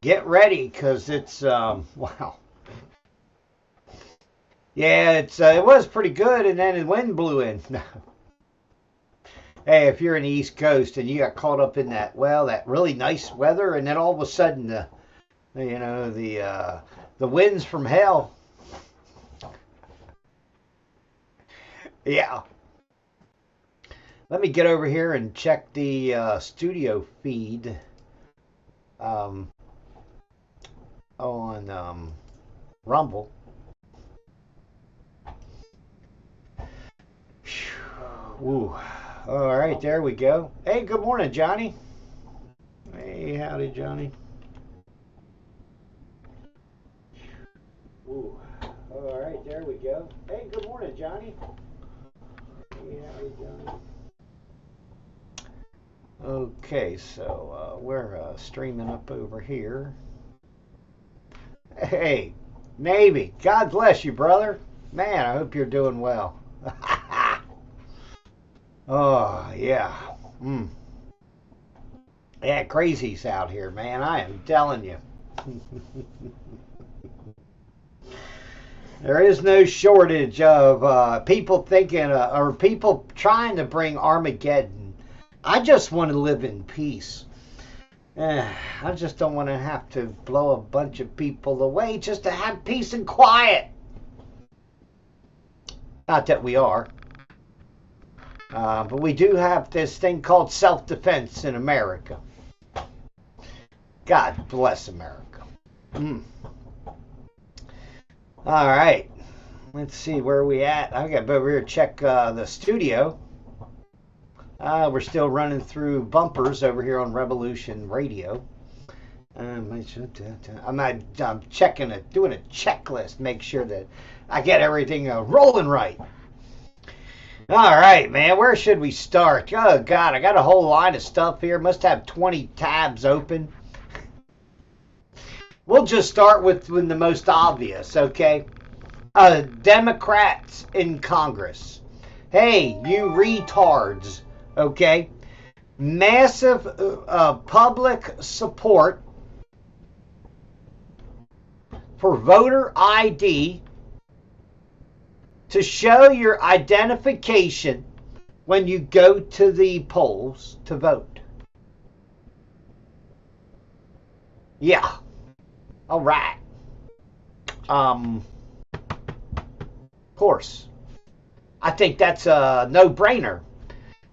Get ready, because it's wow. Yeah, it was pretty good, and then the wind blew in. Hey, if you're in the East Coast and you got caught up in that really nice weather, and then all of a sudden the winds from hell. Yeah. Let me get over here and check the studio feed um, on Rumble. Ooh. All right, there we go. Hey, good morning, Johnny. Hey, howdy, Johnny. Ooh. All right, there we go. Hey, good morning, Johnny. Hey, howdy, Johnny. Okay, so we're streaming up over here. Hey, Navy, God bless you, brother. Man, I hope you're doing well. Oh, yeah. Yeah, crazies out here, man. I am telling you. There is no shortage of people thinking or people trying to bring Armageddon. I just want to live in peace. I just don't want to have to blow a bunch of people away just to have peace and quiet. Not that we are. But we do have this thing called self-defense in America. God bless America. All right. Let's see, where are we at? I got to go over here and check the studio. We're still running through bumpers over here on Revolution Radio. I'm checking it, doing a checklist, make sure that I get everything rolling right. All right, man, where should we start? Oh, God, I got a whole line of stuff here. Must have 20 tabs open. We'll just start with the most obvious, okay? Democrats in Congress. Hey, you retards, okay? Massive public support for voter ID to show your identification when you go to the polls to vote. Yeah. All right. Of course. I think that's a no-brainer.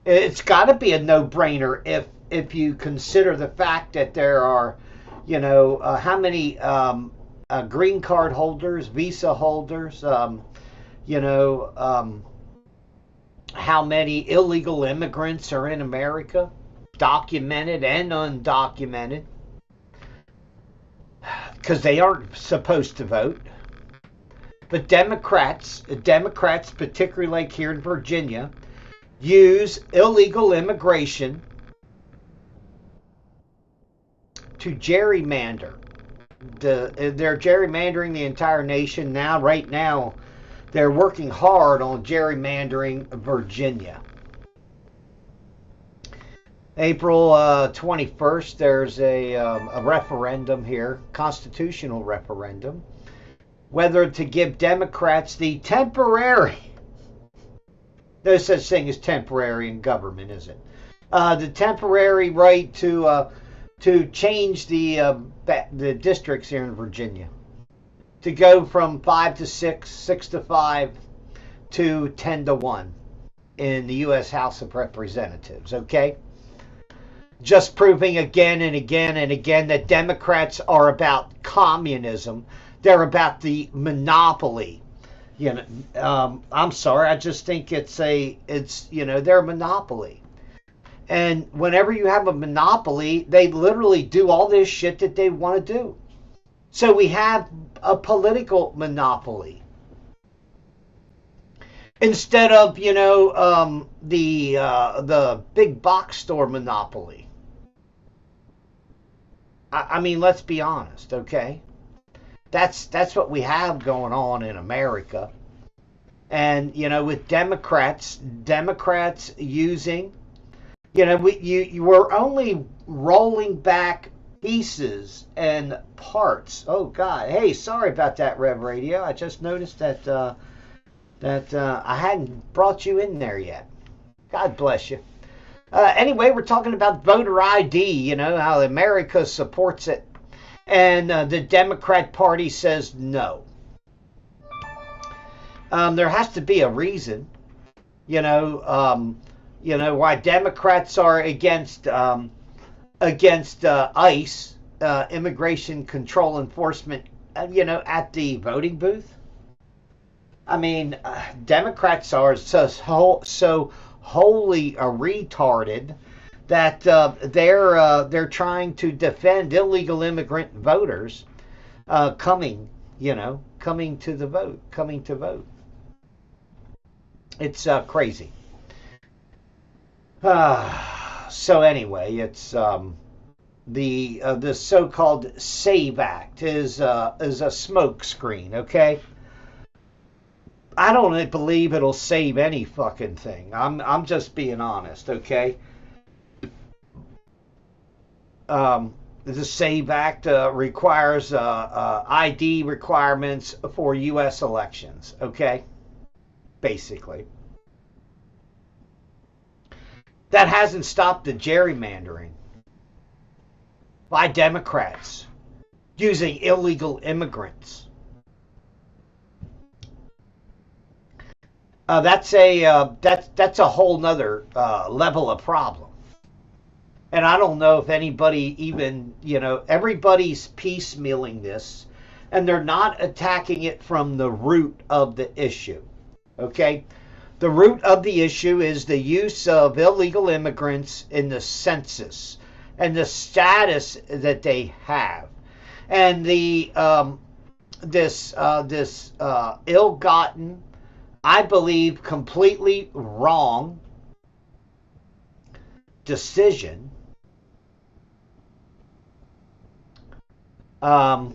It's got to be a no-brainer if you consider the fact that there are, how many green card holders, visa holders, how many illegal immigrants are in America, documented and undocumented, because they aren't supposed to vote. But Democrats, particularly like here in Virginia, use illegal immigration to gerrymander. They're gerrymandering the entire nation now. Right now, they're working hard on gerrymandering Virginia. April 21st, there's a referendum here, constitutional referendum, whether to give Democrats the temporary, no such thing as temporary in government, is it? The temporary right to change the districts here in Virginia, to go from 5 to 6, 6 to 5, to 10 to 1 in the U.S. House of Representatives, okay? Just proving again and again and again that Democrats are about communism. They're about the monopoly. I'm sorry, I just think they're a monopoly. And whenever you have a monopoly, they literally do all this shit that they want to do. So we have a political monopoly. Instead of, the big box store monopoly. I mean, let's be honest, okay? That's what we have going on in America. And, with Democrats using, we're only rolling back pieces and parts. Oh God! Hey, sorry about that, Rev Radio. I just noticed that I hadn't brought you in there yet. God bless you. Anyway, we're talking about voter ID. You know how America supports it, and the Democrat Party says no. There has to be a reason. You know why Democrats are against ICE, Immigration Control Enforcement. At the voting booth. I mean, Democrats are so wholly retarded that they're trying to defend illegal immigrant voters coming to vote. It's crazy. So anyway, it's the so-called SAVE Act is a smokescreen. Okay. I don't believe it'll save any fucking thing. I'm just being honest, okay? The SAVE Act requires ID requirements for U.S. elections, okay? Basically. That hasn't stopped the gerrymandering by Democrats using illegal immigrants. That's a whole nother level of problem. And I don't know if anybody even, everybody's piecemealing this, and they're not attacking it from the root of the issue. Okay? The root of the issue is the use of illegal immigrants in the census and the status that they have. And this ill-gotten, I believe, completely wrong decision by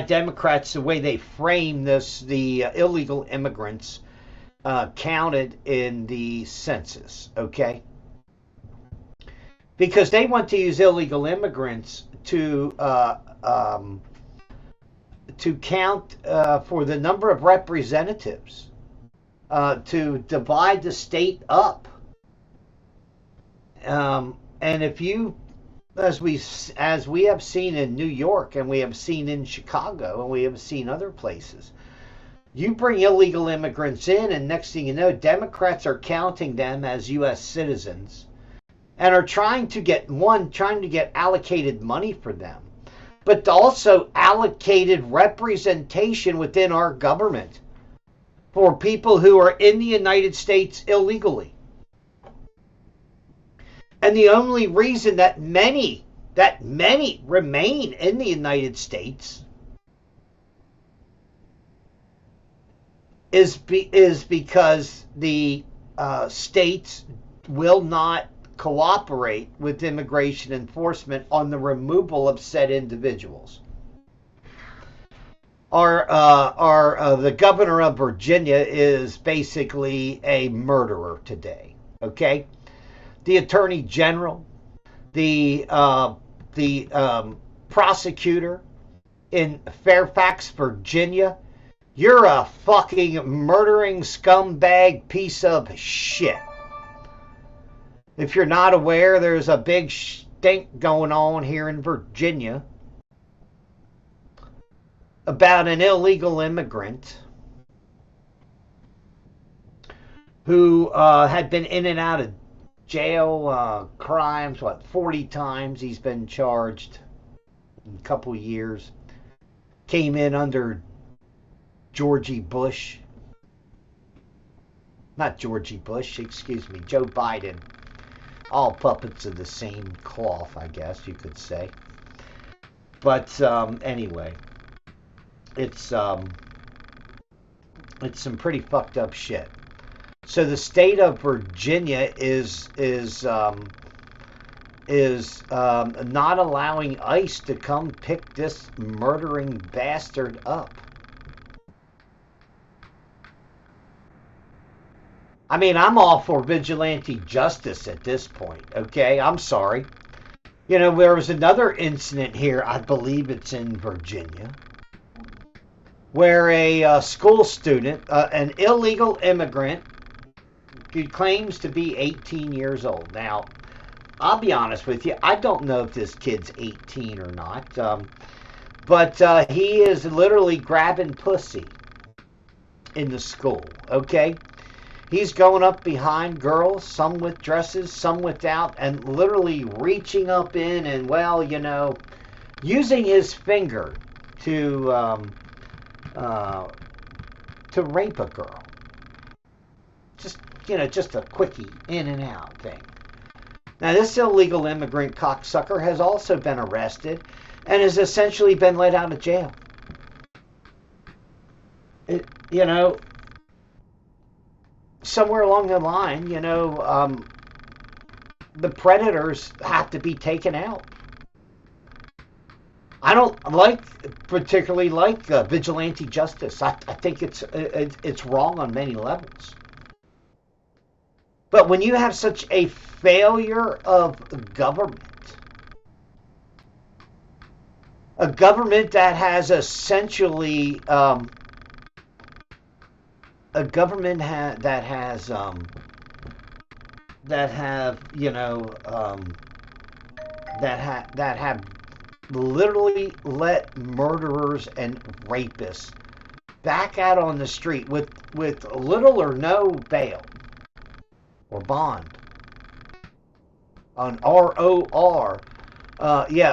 Democrats, the way they frame this, the illegal immigrants counted in the census, okay? Because they want to use illegal immigrants to count for the number of representatives, to divide the state up. And if you, as we have seen in New York, and we have seen in Chicago, and we have seen other places, you bring illegal immigrants in, and next thing you know, Democrats are counting them as U.S. citizens, and are trying to get allocated money for them, but also allocated representation within our government for people who are in the United States illegally. And the only reason that many remain in the United States is because the states will not cooperate with immigration enforcement on the removal of said individuals. The governor of Virginia is basically a murderer today. Okay, the attorney general, the prosecutor in Fairfax, Virginia. You're a fucking murdering scumbag piece of shit. If you're not aware, there's a big stink going on here in Virginia about an illegal immigrant who had been in and out of jail, crimes, 40 times he's been charged in a couple years. Came in under Georgie Bush. Not Georgie Bush, excuse me, Joe Biden. All puppets of the same cloth, I guess you could say. But anyway, it's some pretty fucked up shit. So the state of Virginia is not allowing ICE to come pick this murdering bastard up. I'm all for vigilante justice at this point, okay? I'm sorry. There was another incident here, I believe it's in Virginia, where a school student, an illegal immigrant, who claims to be 18 years old. Now, I'll be honest with you, I don't know if this kid's 18 or not, but he is literally grabbing pussy in the school, okay? He's going up behind girls, some with dresses, some without, and literally reaching up in and, using his finger to rape a girl. Just a quickie in and out thing. Now, this illegal immigrant cocksucker has also been arrested and has essentially been let out of jail. Somewhere along the line, the predators have to be taken out. I don't particularly like vigilante justice. I think it's wrong on many levels. But when you have such a failure of government, a government that has essentially that have literally let murderers and rapists back out on the street with little or no bail or bond on ROR.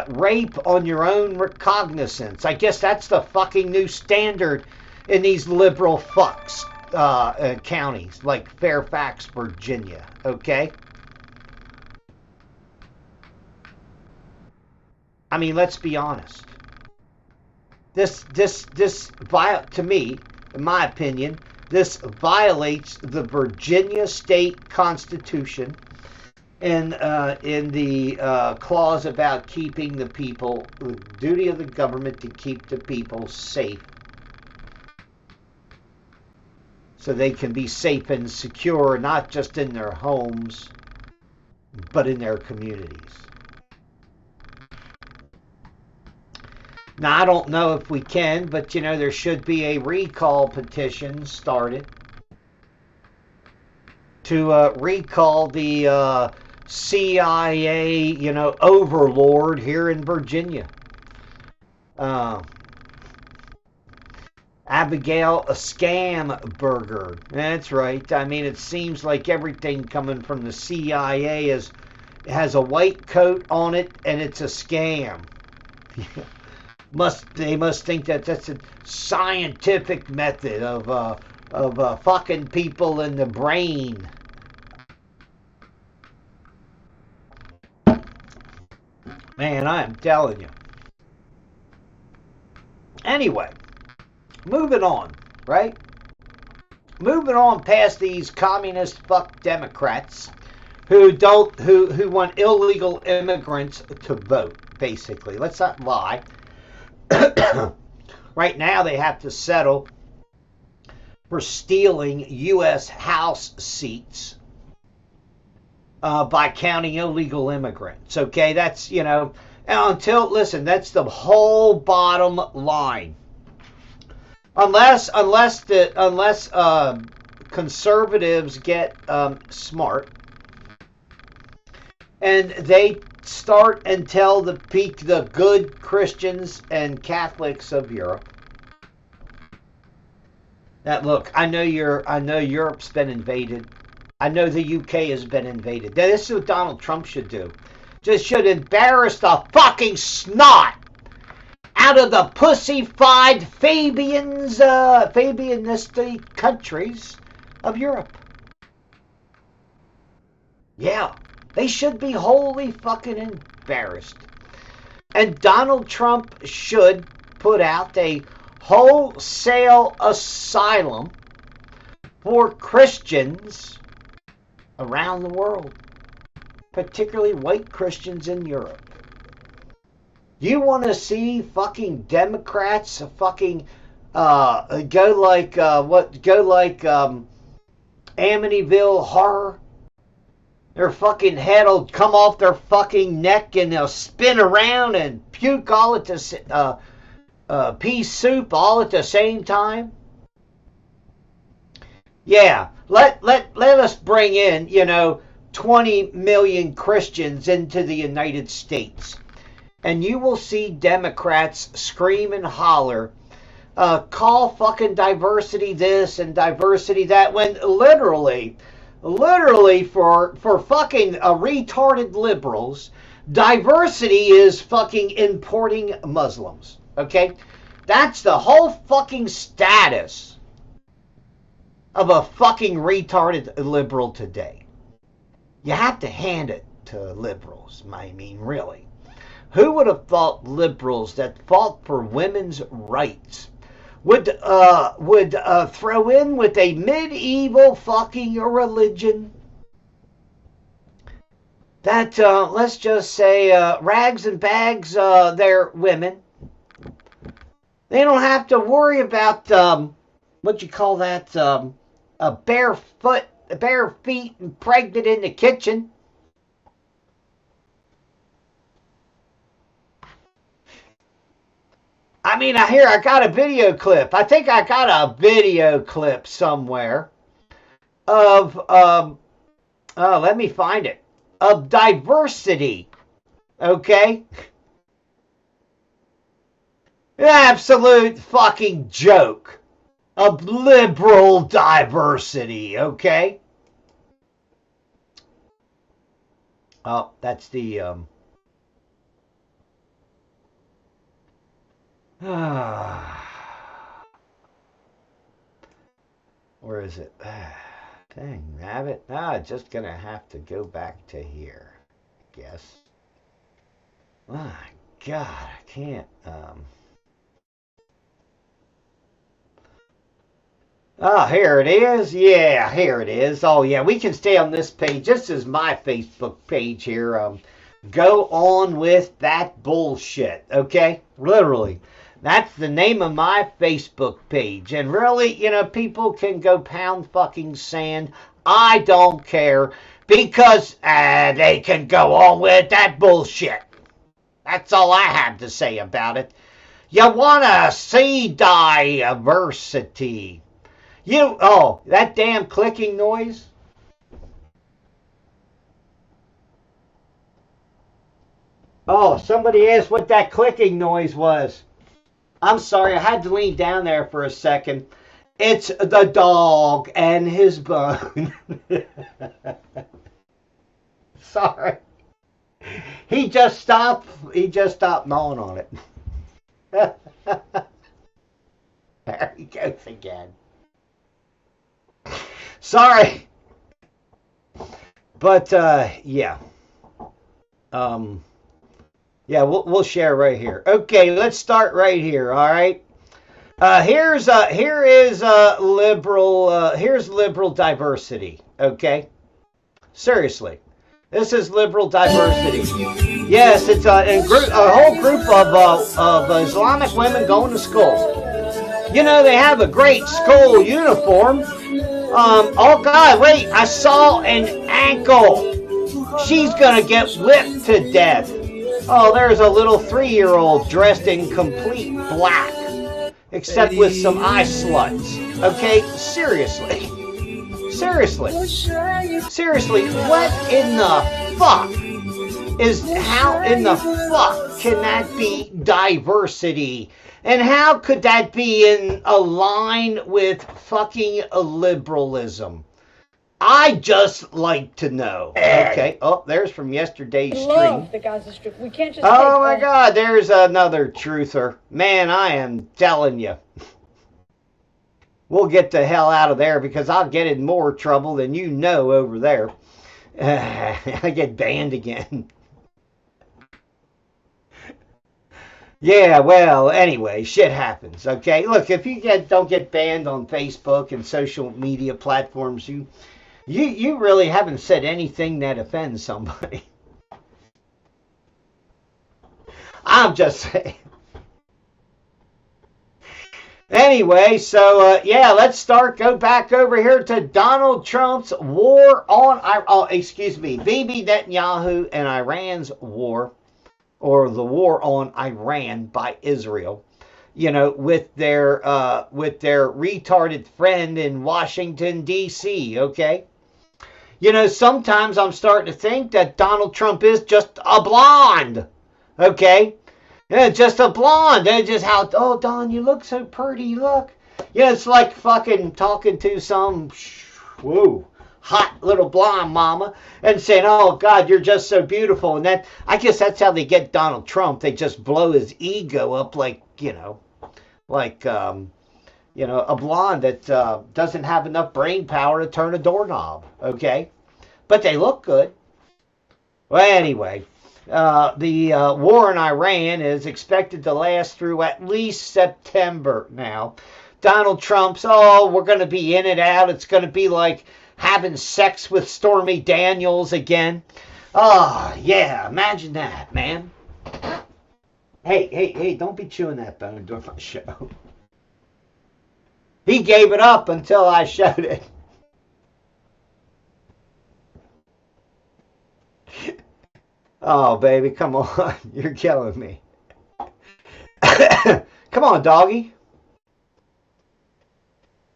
Rape on your own recognizance. I guess that's the fucking new standard in these liberal fucks counties like Fairfax, Virginia. Okay? I mean, let's be honest. This to me, in my opinion, this violates the Virginia state constitution and in the clause about keeping the people, the duty of the government to keep the people safe, so they can be safe and secure, not just in their homes, but in their communities. Now, I don't know if we can, but there should be a recall petition started to recall the CIA, overlord here in Virginia. Abigail Scamberger. That's right. I mean, it seems like everything coming from the CIA has a white coat on it, and it's a scam. They must think that that's a scientific method of fucking people in the brain. Man, I am telling you. Anyway, moving on, right? Moving on past these communist fuck Democrats who want illegal immigrants to vote, basically. Let's not lie. Right now they have to settle for stealing U.S. House seats by counting illegal immigrants. Okay, that's, listen, that's the whole bottom line. Unless conservatives get smart and they start and tell the good Christians and Catholics of Europe that, look, I know Europe's been invaded. I know the UK has been invaded. This is what Donald Trump should do. Just should embarrass the fucking snot out of the pussy-fied Fabianistic countries of Europe. Yeah. They should be wholly fucking embarrassed. And Donald Trump should put out a wholesale asylum for Christians around the world, particularly white Christians in Europe. You want to see fucking Democrats fucking go like Amityville Horror? Their fucking head will come off their fucking neck and they'll spin around and puke all at the pea soup all at the same time. Yeah, let us bring in, 20 million Christians into the United States. And you will see Democrats scream and holler, call fucking diversity this and diversity that, when literally for fucking retarded liberals, diversity is fucking importing Muslims. Okay? That's the whole fucking status of a fucking retarded liberal today. You have to hand it to liberals. I mean, really. Who would have thought liberals that fought for women's rights would throw in with a medieval fucking religion that, let's just say, rags and bags their women. They don't have to worry about, what you call that, a bare feet and pregnant in the kitchen. I mean, I got a video clip. I think I got a video clip somewhere of, let me find it, of diversity, okay? Absolute fucking joke of liberal diversity, okay? Oh, that's the, where is it? Dang, rabbit. Just gonna have to go back to here, I guess. My God, I can't, Oh, here it is. Yeah, here it is. Oh, yeah, we can stay on this page. This is my Facebook page here. Go on with that bullshit, okay? Literally. That's the name of my Facebook page. And really, people can go pound fucking sand. I don't care, because they can go on with that bullshit. That's all I have to say about it. You want to see diversity. That damn clicking noise. Oh, somebody asked what that clicking noise was. I'm sorry, I had to lean down there for a second. It's the dog and his bone. Sorry. He just stopped gnawing on it. There he goes again. Sorry. But yeah. Yeah, we'll share right here. Okay, let's start right here, all right? Here's liberal diversity, okay? Seriously. This is liberal diversity. Yes, it's a whole group of Islamic women going to school. They have a great school uniform. Oh God, wait, I saw an ankle. She's gonna get whipped to death. Oh, there's a little 3-year-old dressed in complete black, except with some eye sluts. Okay, seriously, what in the fuck how in the fuck can that be diversity? And how could that be in a line with fucking liberalism? I just like to know. Okay. Oh, there's from yesterday's stream. Love the Gaza Strip. We can't just. Oh my God, there's another truther. Man, I am telling you. We'll get the hell out of there because I'll get in more trouble than you know over there. I get banned again. Yeah, well, anyway, shit happens, okay? Look, if you don't get banned on Facebook and social media platforms, you really haven't said anything that offends somebody. I'm just saying. Anyway, so yeah, let's go back over here to Donald Trump's war on, Bibi Netanyahu and Iran's war, or the war on Iran by Israel. You know, with their retarded friend in Washington D.C. Okay, you know, sometimes I'm starting to think that Donald Trump is just a blonde. Okay. Yeah, just a blonde. And just how, oh, Don, you look so pretty. Look. Yeah, it's like fucking talking to some, hot little blonde mama and saying, oh, God, you're just so beautiful. And that, I guess that's how they get Donald Trump. They just blow his ego up like, a blonde that doesn't have enough brain power to turn a doorknob. Okay. But they look good. Well, anyway. The war in Iran is expected to last through at least September now. Donald Trump's, we're going to be in and out. It's going to be like having sex with Stormy Daniels again. Oh, yeah, imagine that, man. Hey, don't be chewing that bone during my show. He gave it up until I showed it. Oh, baby, come on. You're killing me. Come on, doggy.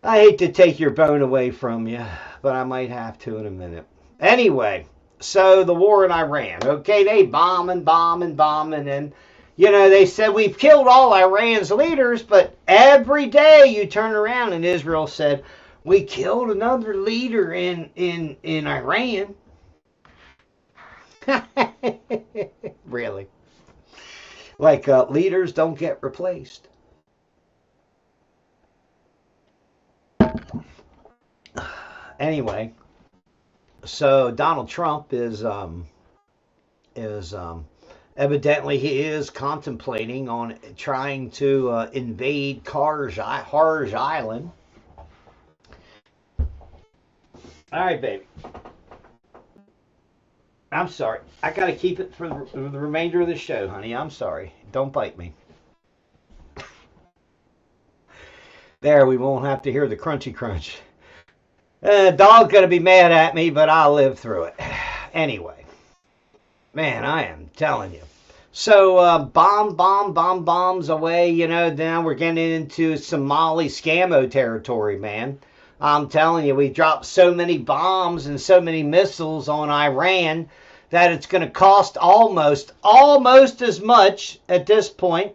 I hate to take your bone away from you, but I might have to in a minute. Anyway, so the war in Iran, okay, they bombing, and, you know, they said we've killed all Iran's leaders, but every day you turn around and Israel said, we killed another leader in Iran. Really? Like leaders don't get replaced. Anyway, so Donald Trump is evidently he is contemplating on trying to invade Harj Island. All right, baby. I'm sorry. I got to keep it for the remainder of the show, honey. I'm sorry. Don't bite me. There, we won't have to hear the crunchy crunch. Dog's going to be mad at me, but I'll live through it. Anyway. Man, I am telling you. So, bombs away. You know, now we're getting into Somali scammo territory, man. I'm telling you, we dropped so many bombs and so many missiles on Iran that it's going to cost almost as much at this point,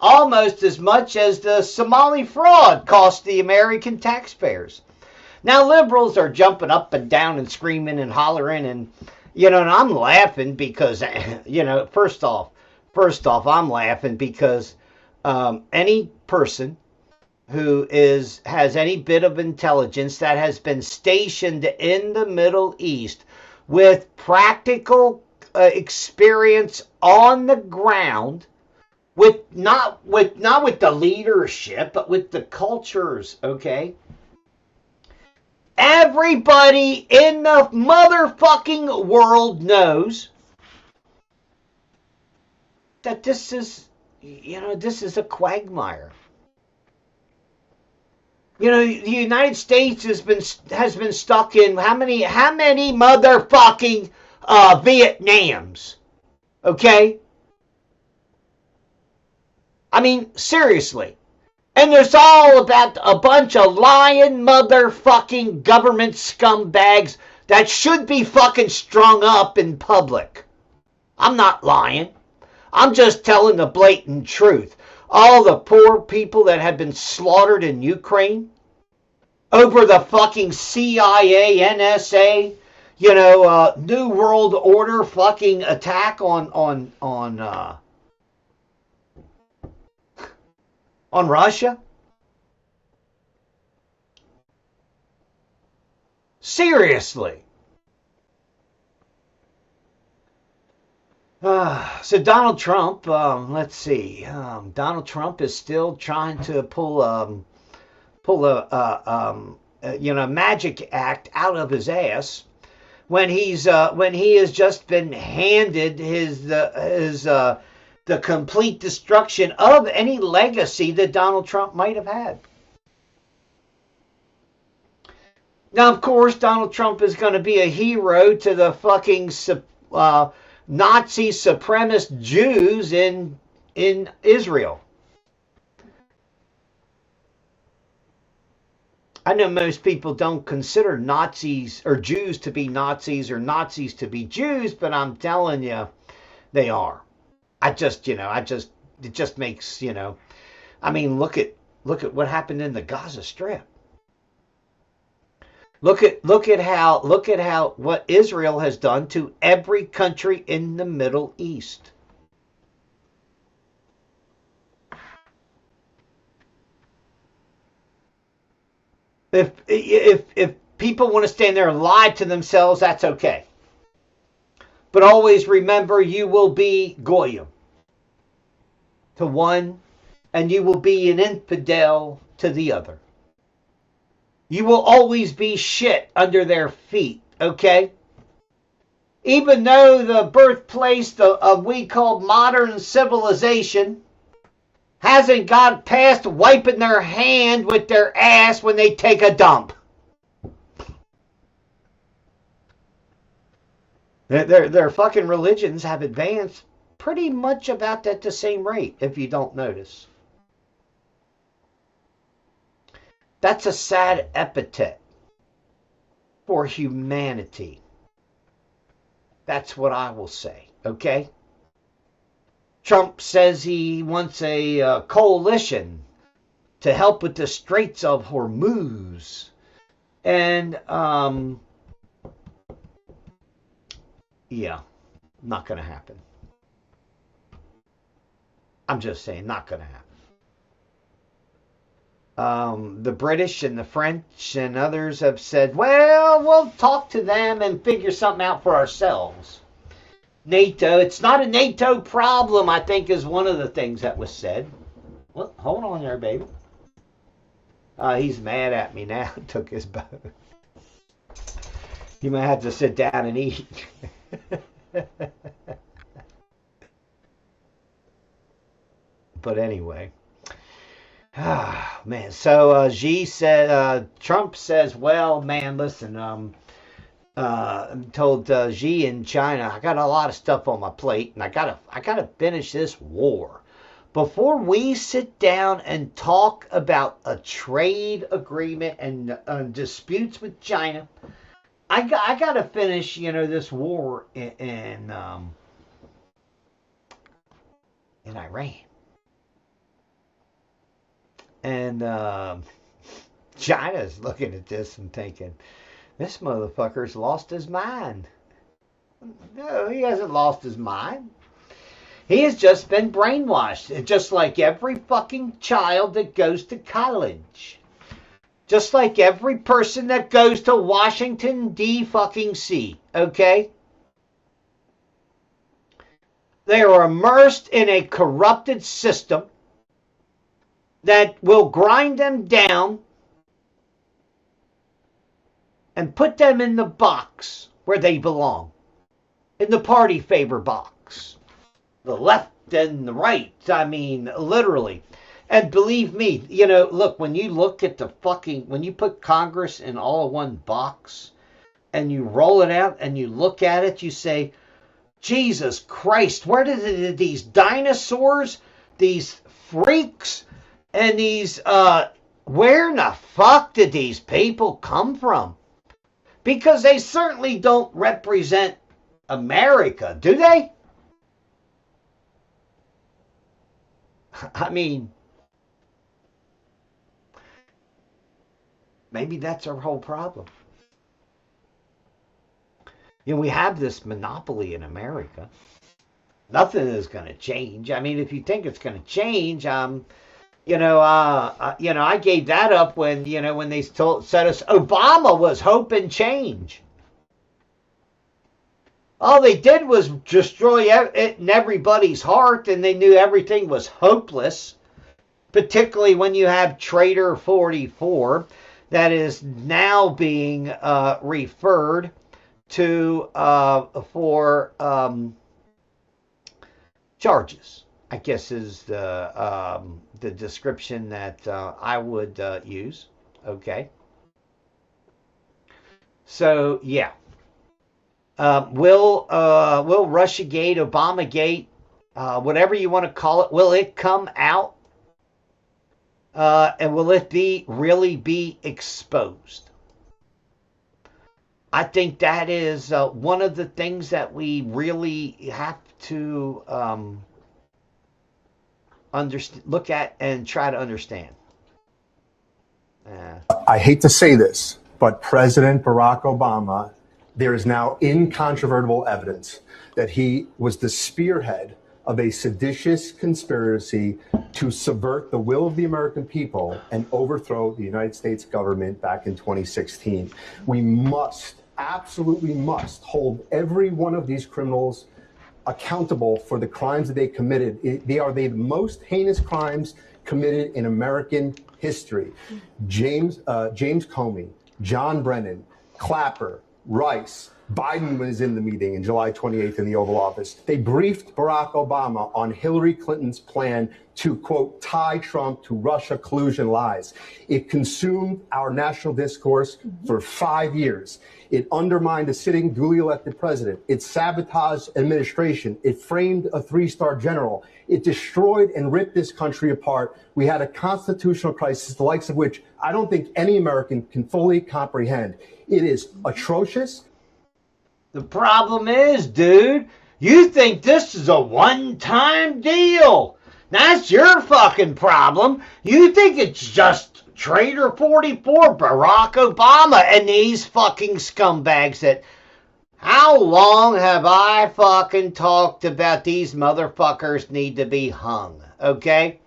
almost as much as the Somali fraud cost the American taxpayers. Now, liberals are jumping up and down and screaming and hollering, and, you know, and I'm laughing because, you know, first off, I'm laughing because any person who has any bit of intelligence that has been stationed in the Middle East with practical experience on the ground, with not with the leadership, but with the cultures, okay? Everybody in the motherfucking world knows that this is a quagmire. You know, the United States has been stuck in how many motherfucking Vietnams? Okay? I mean, seriously. And there's all about a bunch of lying motherfucking government scumbags that should be fucking strung up in public. I'm not lying. I'm just telling the blatant truth. All the poor people that have been slaughtered in Ukraine over the fucking CIA, NSA, you know, New World Order fucking attack on Russia. Seriously. So Donald Trump, let's see. Donald Trump is still trying to pull a magic act out of his ass when he has just been handed his the complete destruction of any legacy that Donald Trump might have had. Now, of course, Donald Trump is going to be a hero to the fucking Nazi supremacist Jews in Israel. I know most people don't consider Nazis or Jews to be Nazis or Nazis to be Jews, but I'm telling you, they are. It just makes, I mean, look at what happened in the Gaza Strip. Look at how what Israel has done to every country in the Middle East. If people want to stand there and lie to themselves, that's okay. But always remember, you will be goyim to one, and you will be an infidel to the other. You will always be shit under their feet, okay? Even though the birthplace of we call modern civilization hasn't got past wiping their hand with their ass when they take a dump. Their fucking religions have advanced pretty much about at the same rate, if you don't notice. That's a sad epithet for humanity. That's what I will say, okay? Trump says he wants a coalition to help with the Straits of Hormuz. And, yeah, not going to happen. I'm just saying, not going to happen. The British and the French and others have said, well, we'll talk to them and figure something out for ourselves. NATO, it's not a NATO problem, I think, is one of the things that was said. Well, hold on there, baby. He's mad at me now. Took his boat. You might have to sit down and eat. But anyway. Man, so Trump says, well, man, listen, told Xi in China, I got a lot of stuff on my plate, and I gotta finish this war before we sit down and talk about a trade agreement and disputes with China. I gotta finish, this war in Iran. And China's looking at this and thinking, this motherfucker's lost his mind. No, he hasn't lost his mind. He has just been brainwashed, just like every fucking child that goes to college. Just like every person that goes to Washington, D-fucking-C, okay? They are immersed in a corrupted system that will grind them down and put them in the box where they belong. In the party favor box. The left and the right. I mean, literally. And believe me, look, when you look at when you put Congress in all one box and you roll it out and you look at it, you say, Jesus Christ, where did these dinosaurs, these freaks, and these, where in the fuck did these people come from? Because they certainly don't represent America, do they? I mean, maybe that's our whole problem. We have this monopoly in America. Nothing is going to change. I mean, if you think it's going to change, I gave that up when they said us Obama was hope and change. All they did was destroy it in everybody's heart, and they knew everything was hopeless, particularly when you have Trader 44 that is now being referred to for charges. I guess is the description that I would use. Okay. So yeah, will Russiagate, Obamagate, whatever you want to call it, will it come out? And will it really be exposed? I think that is one of the things that we really have to look at and try to understand. I hate to say this, but President Barack Obama, there is now incontrovertible evidence that he was the spearhead of a seditious conspiracy to subvert the will of the American people and overthrow the United States government back in 2016. We must, absolutely must, hold every one of these criminals accountable for the crimes that they committed. They are the most heinous crimes committed in American history. James Comey, John Brennan, Clapper, Rice, Biden was in the meeting in July 28th in the Oval Office. They briefed Barack Obama on Hillary Clinton's plan to, quote, tie Trump to Russia collusion lies. It consumed our national discourse for 5 years. It undermined a sitting duly elected president. It sabotaged administration. It framed a three-star general. It destroyed and ripped this country apart. We had a constitutional crisis, the likes of which I don't think any American can fully comprehend. It is atrocious. The problem is, dude, you think this is a one-time deal. That's your fucking problem. You think it's just Traitor 44, Barack Obama, and these fucking scumbags that... How long have I fucking talked about these motherfuckers need to be hung, okay?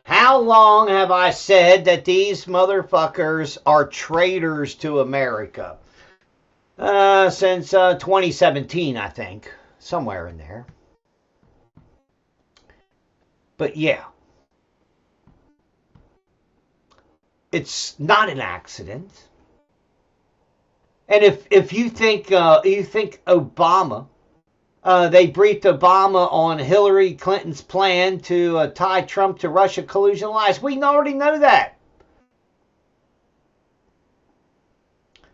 How long have I said that these motherfuckers are traitors to America? Since 2017, I think. Somewhere in there. But yeah. It's not an accident. And if you think Obama, they briefed Obama on Hillary Clinton's plan to tie Trump to Russia collusion lies, we already know that.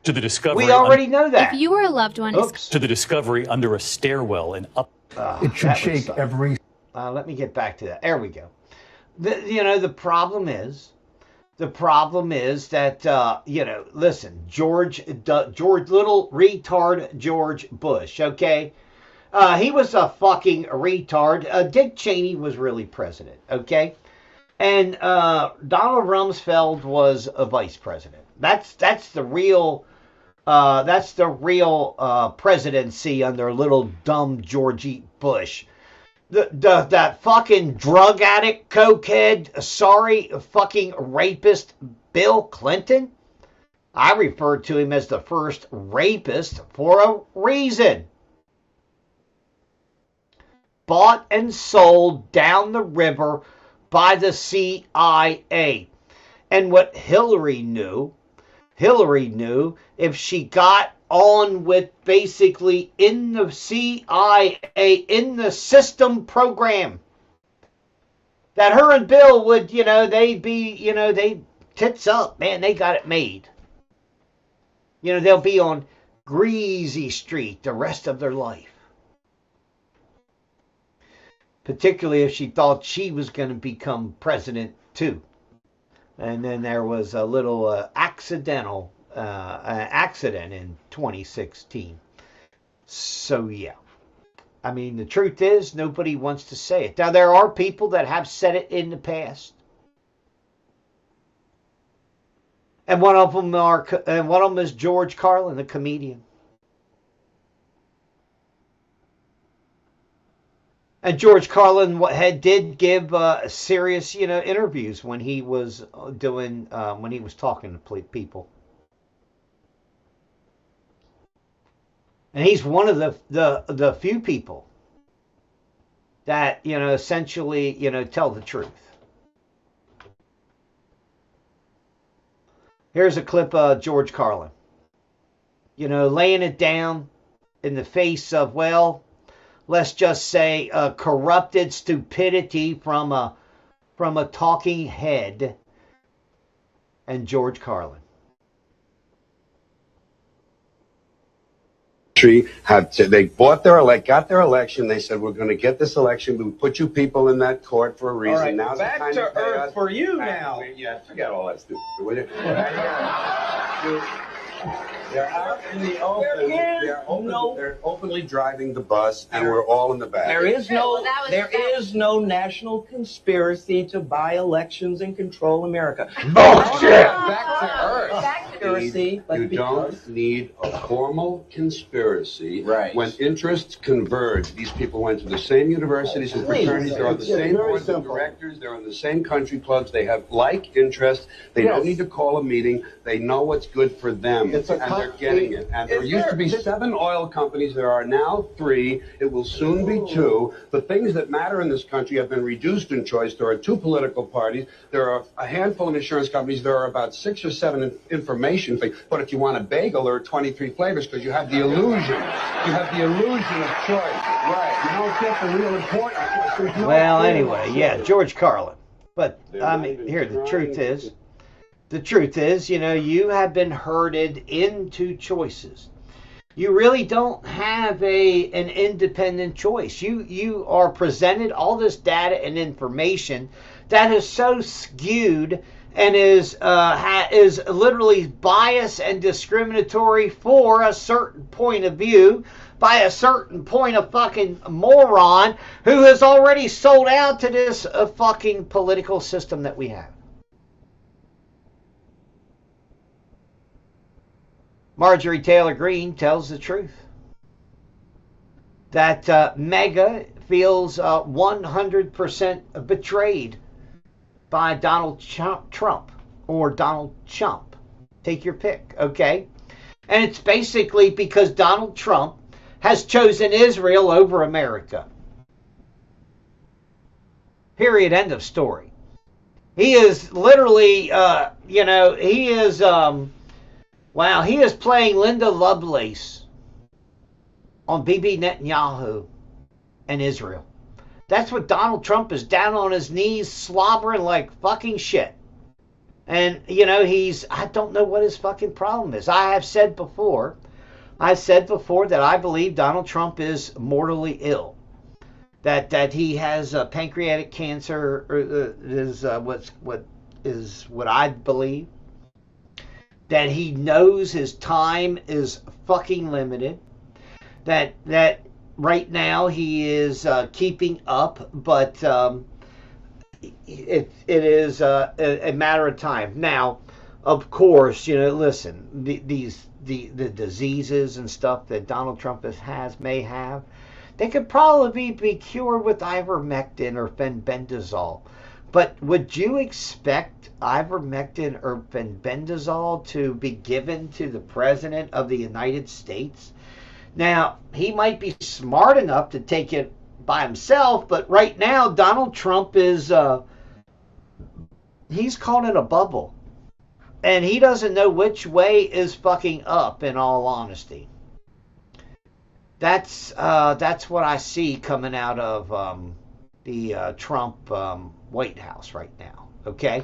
To the discovery. We already know that. If you or a loved one is to the discovery under a stairwell in up. It should shake every. Let me get back to that. There we go. The problem is that listen, George little retard George Bush. Okay, he was a fucking retard. Dick Cheney was really president. Okay, and Donald Rumsfeld was a vice president. That's the real presidency under little dumb Georgie Bush. That fucking drug addict, cokehead, sorry fucking rapist Bill Clinton. I refer to him as the first rapist for a reason. Bought and sold down the river by the CIA. And what Hillary knew if she got on with basically in the CIA, in the system program, that her and Bill would, they'd be, they tits up, man, they got it made. They'll be on Greasy Street the rest of their life. Particularly if she thought she was going to become president too. And then there was a little accident in 2016. So yeah, I mean, the truth is nobody wants to say it. Now there are people that have said it in the past, and one of them is George Carlin, the comedian. And George Carlin did give serious, interviews when he was when he was talking to people. And he's one of the few people that, essentially, tell the truth. Here's a clip of George Carlin, laying it down in the face of, well, let's just say, corrupted stupidity from a talking head and George Carlin. They got their election. They said, we're going to get this election. We put you people in that court for a reason. All right, Now's back the time to earth for you now. Yeah, forget all that stupid. Will you? They're out in the open. They're openly driving the bus, and we're all in the back. There is no national conspiracy to buy elections and control America. Bullshit! Back to earth. You don't need a formal conspiracy. Right. When interests converge, these people went to the same universities and fraternities. They're on the same boards of directors. They're in the same country clubs. They have like interests. They don't need to call a meeting. They know what's good for them, and they're getting it. And there used to be 7 oil companies. There are now 3. It will soon be 2. The things that matter in this country have been reduced in choice. There are 2 political parties. There are a handful of insurance companies. There are about 6 or 7 information things. But if you want a bagel, there are 23 flavors because you have the illusion. You have the illusion of choice. Right. You don't get the real important choice. Well, anyway, yeah, George Carlin. But, I mean, here, the truth is, you know, you have been herded into choices. You really don't have an independent choice. You are presented all this data and information that is so skewed and is literally biased and discriminatory for a certain point of view by a certain point of fucking moron who has already sold out to this fucking political system that we have. Marjorie Taylor Greene tells the truth that MAGA feels 100% betrayed by Donald Trump or Donald Chump. Take your pick, okay? And it's basically because Donald Trump has chosen Israel over America. Period. End of story. He is literally, he is... Wow, he is playing Linda Lovelace on Bibi Netanyahu and Israel. That's what Donald Trump is down on his knees slobbering like fucking shit. And, you know, I don't know what his fucking problem is. I said before that I believe Donald Trump is mortally ill. That he has pancreatic cancer is what I believe. That he knows his time is fucking limited. That right now he is keeping up, but it is a matter of time. Now, of course, you know, listen, the diseases and stuff that Donald Trump may have, they could probably be cured with ivermectin or fenbendazole. But would you expect ivermectin or fenbendazole to be given to the President of the United States? Now, he might be smart enough to take it by himself, but right now, Donald Trump is, he's caught in a bubble. And he doesn't know which way is fucking up, in all honesty. That's what I see coming out of the Trump White House right now, okay?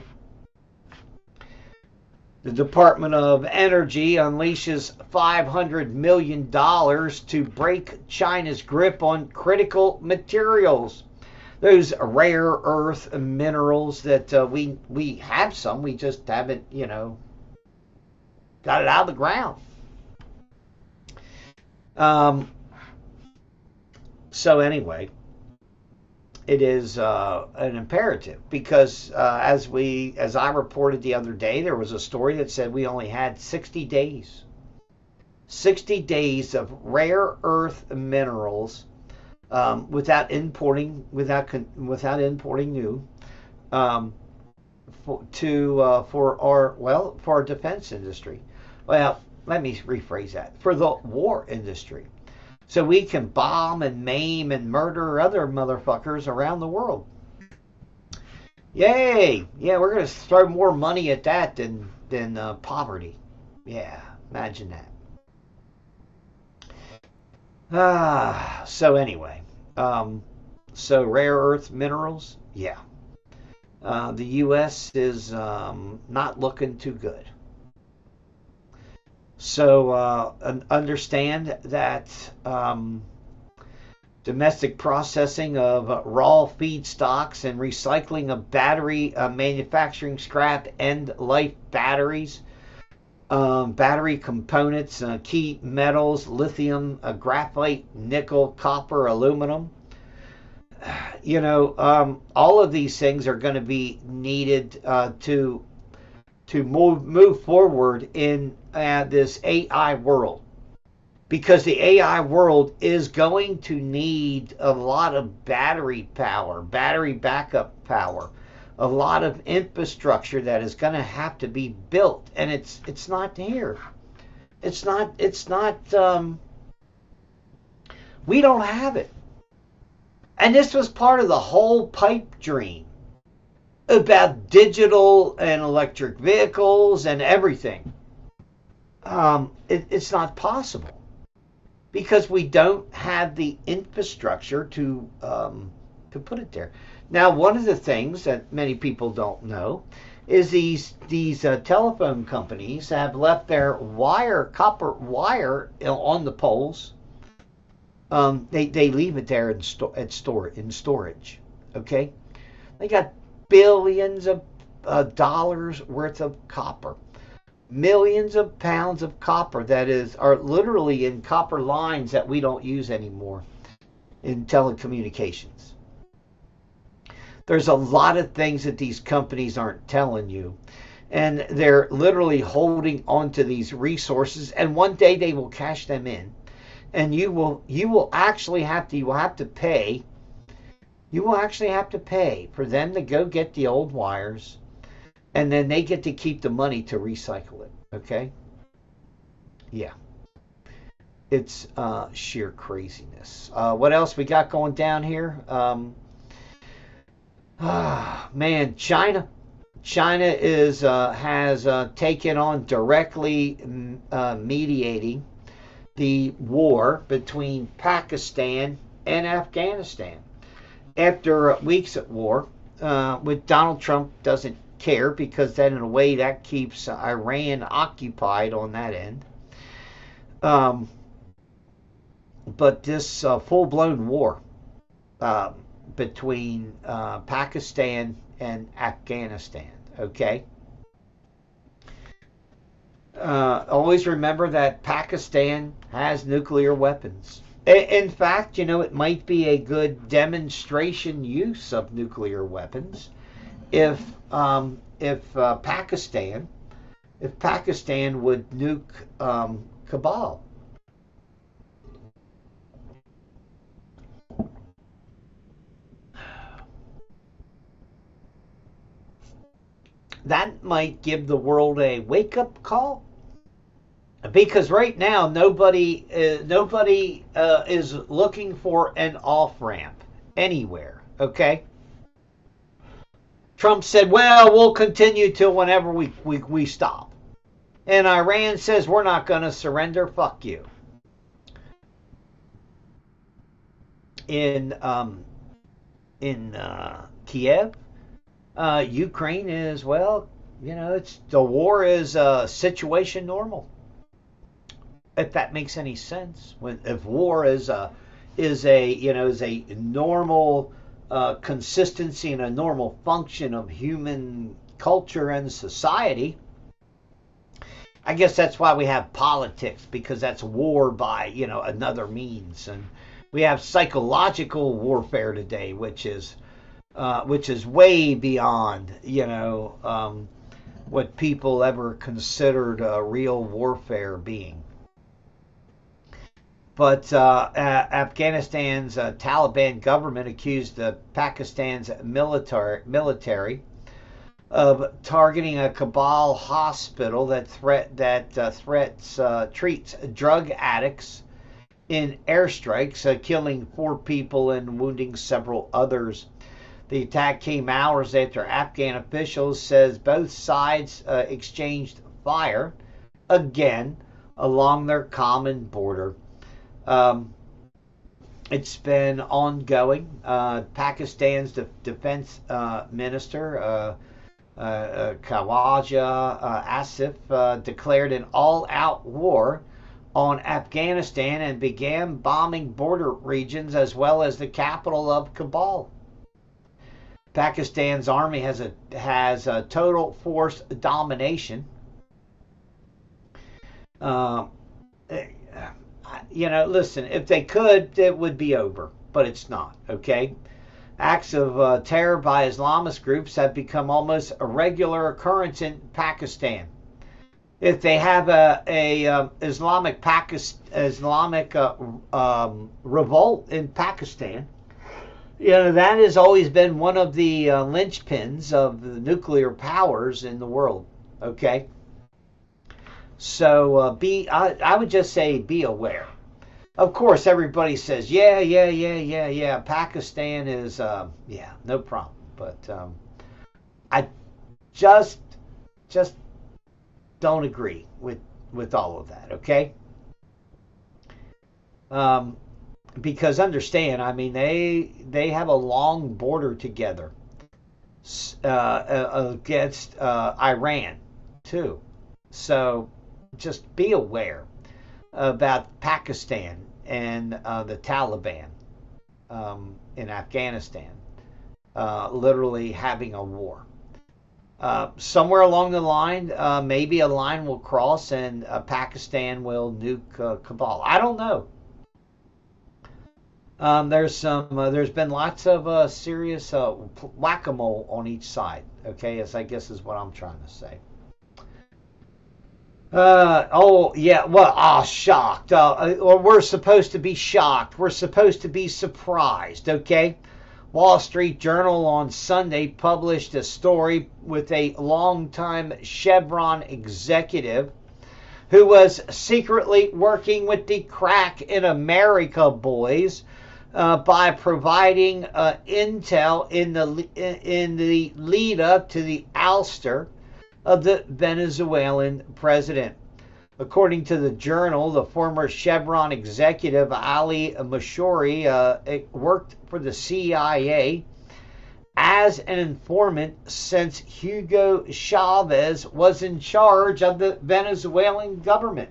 The Department of Energy unleashes $500 million to break China's grip on critical materials. Those rare earth minerals that we have some, we just haven't, you know, got it out of the ground. So anyway, it is an imperative because as I reported the other day, there was a story that said we only had 60 days. 60 days of rare earth minerals without importing new for our defense industry. Well, let me rephrase that. For the war industry. So we can bomb and maim and murder other motherfuckers around the world. Yay! Yeah, we're going to throw more money at that than poverty. Yeah, imagine that. So anyway, So rare earth minerals, yeah. The U.S. is not looking too good. So understand that domestic processing of raw feedstocks and recycling of battery manufacturing scrap, end-life batteries, battery components, key metals, lithium, graphite, nickel, copper, aluminum. All of these things are going to be needed to move forward in this AI world, because the AI world is going to need a lot of battery power, battery backup power, a lot of infrastructure that is going to have to be built, and it's not here. It's not. We don't have it. And this was part of the whole pipe dream about digital and electric vehicles and everything. It's not possible because we don't have the infrastructure to put it there. Now, one of the things that many people don't know is these telephone companies have left their copper wire on the poles. They leave it there in storage. Okay, they got billions of dollars worth of copper, millions of pounds of copper that are literally in copper lines that we don't use anymore in telecommunications. There's a lot of things that these companies aren't telling you, and they're literally holding onto these resources, and one day they will cash them in. And you will actually have to pay. You will actually have to pay for them to go get the old wires, and then they get to keep the money to recycle it. Okay? Yeah. It's sheer craziness. What else we got going down here? Man, China. China has taken on directly mediating the war between Pakistan and Afghanistan. After weeks at war, with Donald Trump doesn't care, because then in a way that keeps Iran occupied on that end. But this full-blown war between Pakistan and Afghanistan, okay? Always remember that Pakistan has nuclear weapons. In fact, it might be a good demonstration use of nuclear weapons if Pakistan would nuke Kabul. That might give the world a wake-up call, because right now nobody is looking for an off-ramp anywhere. Okay. Trump said, "Well, we'll continue till whenever we stop," and Iran says, "We're not going to surrender. Fuck you." In Kiev, Ukraine is, well, it's the war is situation normal. If that makes any sense, if war is a normal consistency and a normal function of human culture and society, I guess that's why we have politics, because that's war by another means, and we have psychological warfare today, which is way beyond what people ever considered real warfare being. But Afghanistan's Taliban government accused Pakistan's military of targeting a Kabul hospital that treats drug addicts in airstrikes, killing 4 people and wounding several others. The attack came hours after Afghan officials says both sides exchanged fire again along their common border. It's been ongoing. Pakistan's defense minister, Khawaja Asif, declared an all-out war on Afghanistan and began bombing border regions as well as the capital of Kabul. Pakistan's army has a total force domination. Listen, if they could, it would be over, but it's not, okay? Acts of terror by Islamist groups have become almost a regular occurrence in Pakistan. If they have a Islamic revolt in Pakistan, that has always been one of the linchpins of the nuclear powers in the world, okay? So I would just say be aware. Of course, everybody says, yeah, Pakistan is, no problem. But I just don't agree with all of that, okay? Because understand, I mean, they have a long border together against Iran, too. So just be aware about Pakistan and the Taliban in Afghanistan literally having a war. Somewhere along the line, maybe a line will cross and Pakistan will nuke Kabul. I don't know. There's been lots of serious whack-a-mole on each side. Okay, I guess is what I'm trying to say. Shocked. We're supposed to be shocked. We're supposed to be surprised, okay? Wall Street Journal on Sunday published a story with a longtime Chevron executive who was secretly working with the Crack in America boys by providing intel in the lead up to the ouster of the Venezuelan president. According to the Journal, the former Chevron executive Ali Mashouri worked for the CIA as an informant since Hugo Chavez was in charge of the Venezuelan government.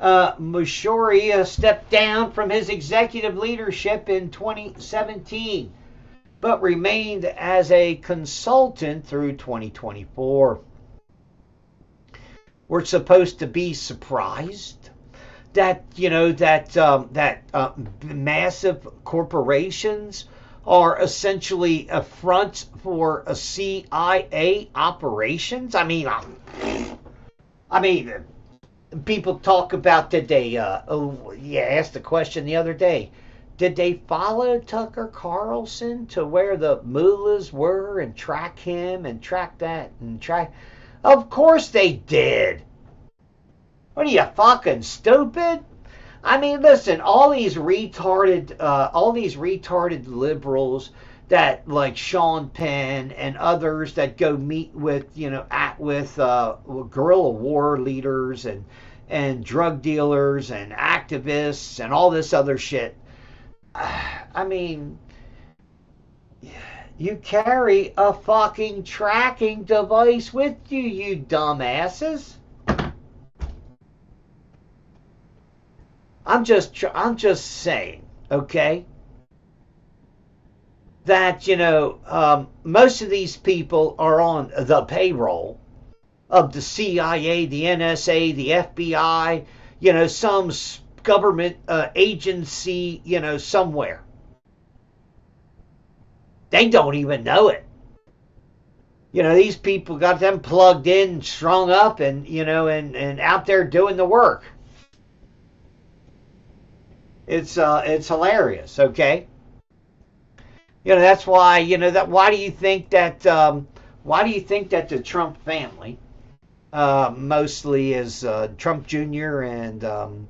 Mashouri stepped down from his executive leadership in 2017, but remained as a consultant through 2024. We're supposed to be surprised that massive corporations are essentially a front for a CIA operations. I mean, people talk about did they? Asked the question the other day. Did they follow Tucker Carlson to where the mullahs were and track him and track that and track? Of course they did. What are you, fucking stupid? I mean, listen, all these retarded liberals that like Sean Penn and others that go meet with guerrilla war leaders and drug dealers and activists and all this other shit. I mean, you carry a fucking tracking device with you, you dumbasses. I'm just saying, okay, that, most of these people are on the payroll of the CIA, the NSA, the FBI, some government agency, somewhere. They don't even know it. These people got them plugged in, strung up, and, and out there doing the work. It's hilarious, okay? That's why, why do you think that the Trump family mostly is Trump Jr. and the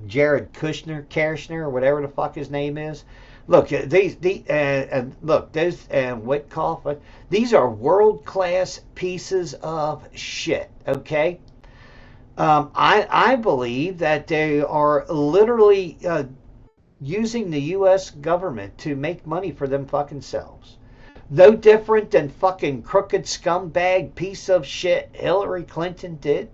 Jared Kushner or whatever the fuck his name is. Look, these，Witkoff. These are world-class pieces of shit. Okay, I believe that they are literally using the U.S. government to make money for them fucking selves. No different than fucking crooked scumbag piece of shit Hillary Clinton did.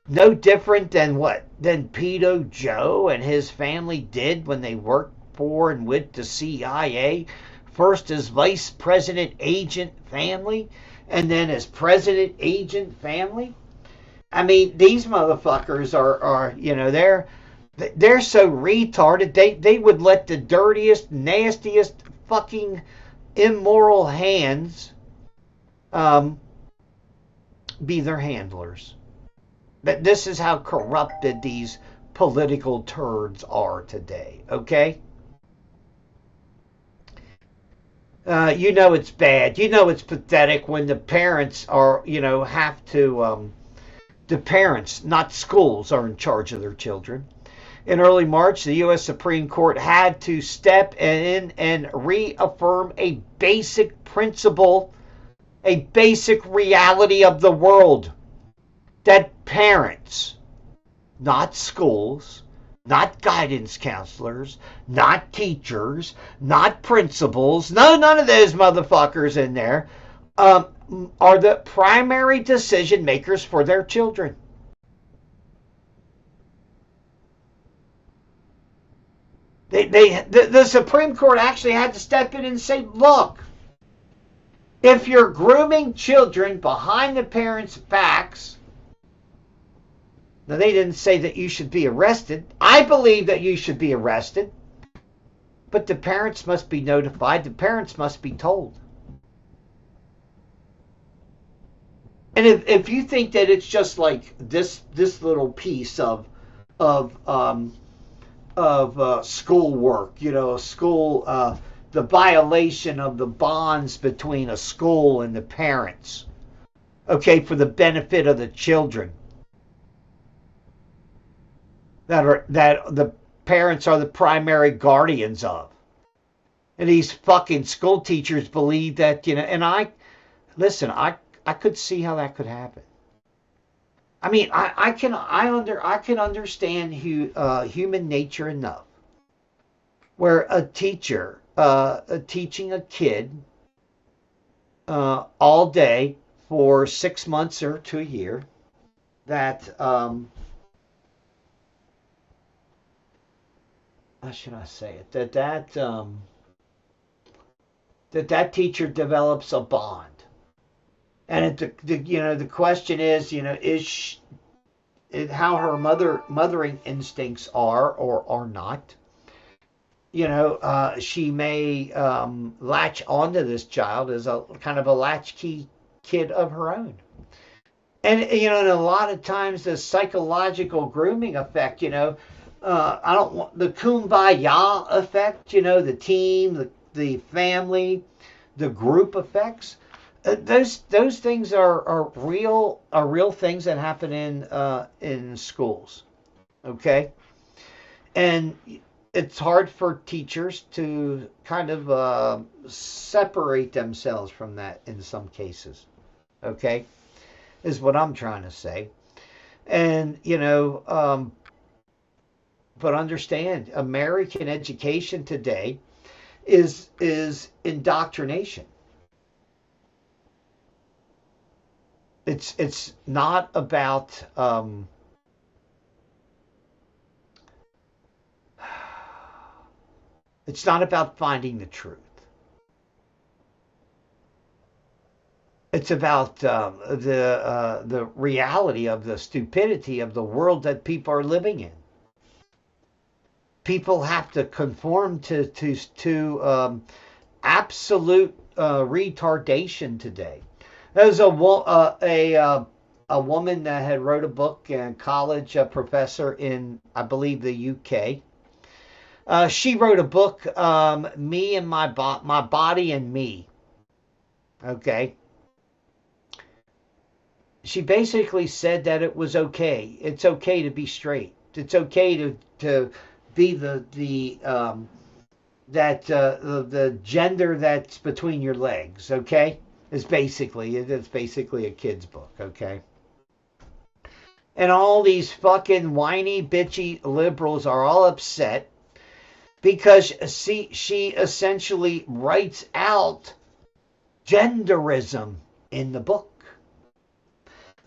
No different than Pedo Joe and his family did when they worked for and with the CIA. First as vice president agent family, and then as president agent family. I mean, these motherfuckers are they're so retarded. They would let the dirtiest, nastiest, fucking immoral hands be their handlers. But this is how corrupted these political turds are today, okay? You know it's bad. You know it's pathetic when the parents are, have to, the parents, not schools, are in charge of their children. In early March, the U.S. Supreme Court had to step in and reaffirm a basic principle, a basic reality of the world, that parents, not schools, not guidance counselors, not teachers, not principals, none of those motherfuckers in there, are the primary decision makers for their children. The Supreme Court actually had to step in and say, look, if you're grooming children behind the parents' backs, now they didn't say that you should be arrested. I believe that you should be arrested. But the parents must be notified. The parents must be told. And if you think that it's just like this little piece of schoolwork, the violation of the bonds between a school and the parents, okay, for the benefit of the children, that the parents are the primary guardians of, and these fucking school teachers believe that, and I could see how that could happen. I mean, I can understand human nature enough where a teacher teaching a kid all day for 6 months or to a year, that how should I say it? That teacher develops a bond. And the question is, how her mothering instincts are or are not. She may latch onto this child as a kind of a latchkey kid of her own. And, and a lot of times the psychological grooming effect, I don't want the kumbaya effect, the team, the family, the group effects. Those things are real things that happen in schools, okay? And it's hard for teachers to kind of separate themselves from that in some cases, okay? Is what I'm trying to say. And but understand, American education today is indoctrination. It's not about it's not about finding the truth. It's about the reality of the stupidity of the world that people are living in. People have to conform to absolute retardation today. There's a woman that had wrote a book, in college, a professor in, I believe, the UK. She wrote a book, Me and My Body and Me. Okay. She basically said that it was okay. It's okay to be straight. It's okay to be the gender that's between your legs. Okay. It's basically a kid's book, okay? And all these fucking whiny, bitchy liberals are all upset because she essentially writes out genderism in the book.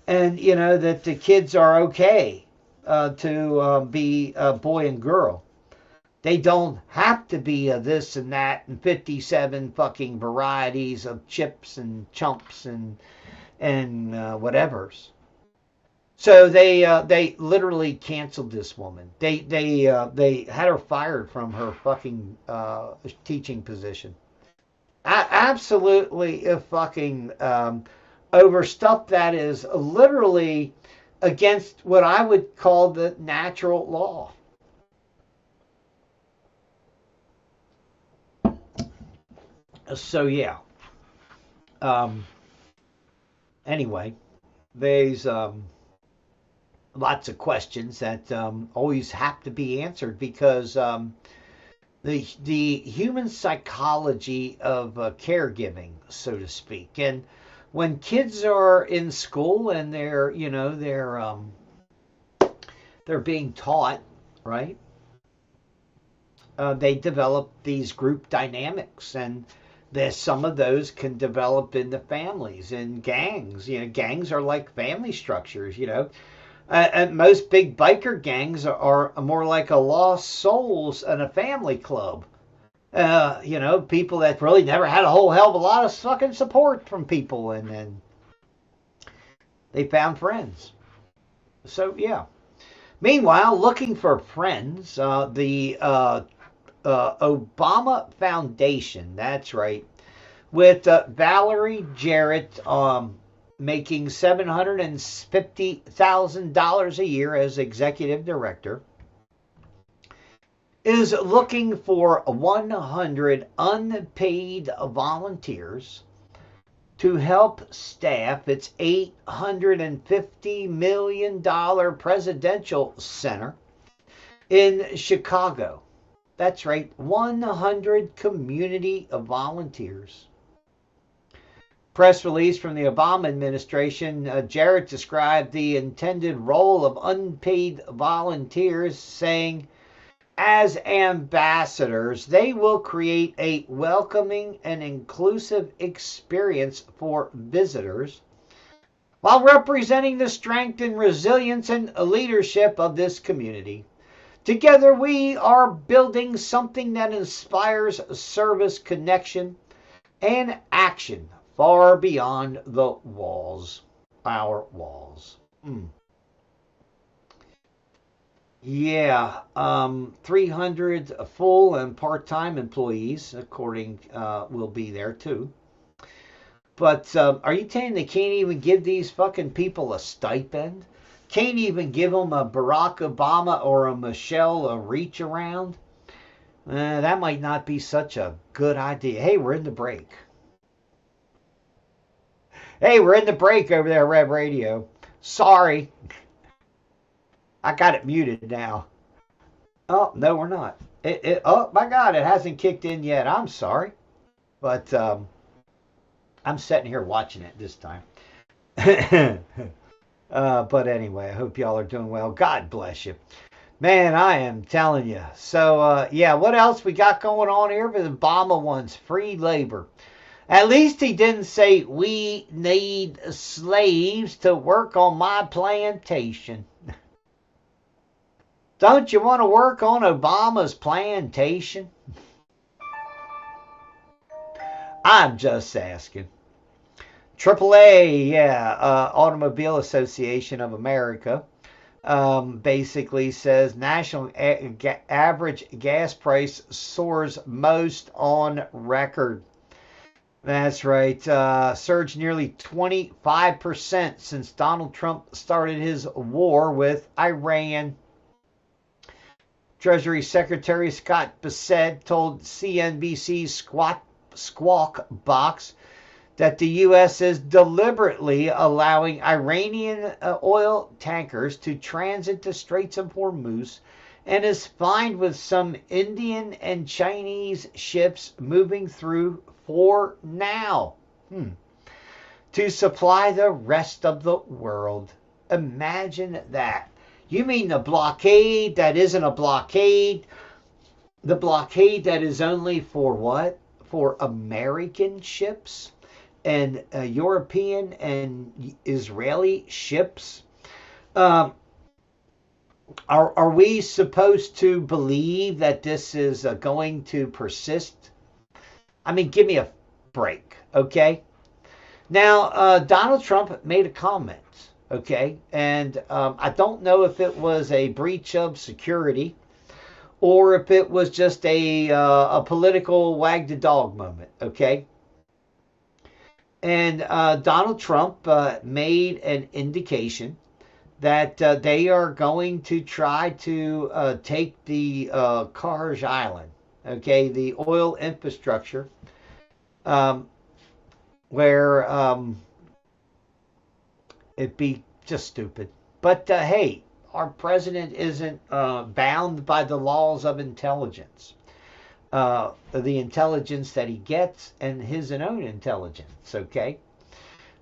And, you know, that the kids are okay to be a boy and girl. They don't have to be a this and that and 57 fucking varieties of chips and chumps and whatevers. So they literally canceled this woman. They had her fired from her fucking teaching position. Absolutely fucking over stuff that is literally against what I would call the natural law. So yeah. Anyway, there's lots of questions that always have to be answered because the human psychology of caregiving, so to speak, and when kids are in school and they're being taught, right? They develop these group dynamics, and some of those can develop in the families and gangs. You know, gangs are like family structures. You know, and most big biker gangs are more like a lost souls and a family club. You know, people that really never had a whole hell of a lot of fucking support from people, and then they found friends. So yeah. Meanwhile, looking for friends, the Obama Foundation, that's right, with Valerie Jarrett making $750,000 a year as executive director, is looking for 100 unpaid volunteers to help staff its $850 million presidential center in Chicago. That's right, 100 community volunteers. Press release from the Obama administration, Jarrett described the intended role of unpaid volunteers, saying, as ambassadors, they will create a welcoming and inclusive experience for visitors while representing the strength and resilience and leadership of this community. Together, we are building something that inspires service, connection, and action far beyond the walls, our walls. Yeah, 300 full and part-time employees, according, will be there too. But are you telling they can't even give these fucking people a stipend? Can't even give them a Barack Obama or a Michelle a reach around? That might not be such a good idea. Hey, we're in the break. Hey, we're in the break over there, Rev Radio. Sorry. I got it muted now. Oh, no, we're not. Oh, my God, it hasn't kicked in yet. I'm sorry. But I'm sitting here watching it this time. But anyway, I hope y'all are doing well. God bless you. Man, I am telling you. So, yeah, what else we got going on here? The Obama wants free labor. At least he didn't say, we need slaves to work on my plantation. Don't you want to work on Obama's plantation? I'm just asking. AAA, yeah, Automobile Association of America, basically says national average gas price soars most on record. That's right. Surged nearly 25% since Donald Trump started his war with Iran. Treasury Secretary Scott Bessent told CNBC's Squawk Box that the U.S. is deliberately allowing Iranian oil tankers to transit the Straits of Hormuz and is fine with some Indian and Chinese ships moving through for now to supply the rest of the world. Imagine that. You mean the blockade that isn't a blockade? The blockade that is only for what? For American ships and European and Israeli ships? Are we supposed to believe that this is going to persist? I mean, give me a break, okay? Now, Donald Trump made a comment, okay? And I don't know if it was a breach of security or if it was just a political wag the dog moment, okay? And Donald Trump made an indication that they are going to try to take the Karj Island, okay, the oil infrastructure, where it'd be just stupid. But hey, our president isn't bound by the laws of intelligence, the intelligence that he gets and his own intelligence, okay?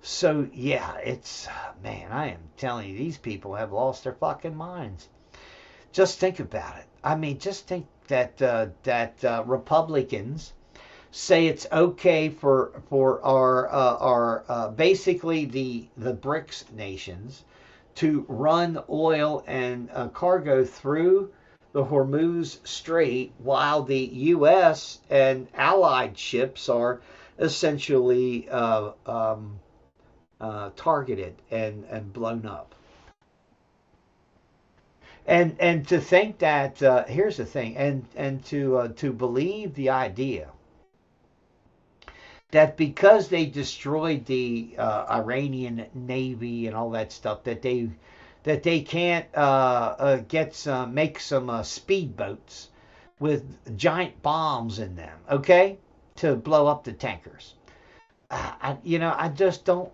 So, yeah, it's, man, I am telling you, these people have lost their fucking minds. Just think about it. I mean, just think that Republicans say it's okay for our basically the BRICS nations to run oil and cargo through the Hormuz Strait while the U.S. and allied ships are essentially targeted and blown up. And to think that here's the thing, and to believe the idea that because they destroyed the Iranian Navy and all that stuff, that they can't make some speedboats with giant bombs in them, okay, to blow up the tankers. I just don't.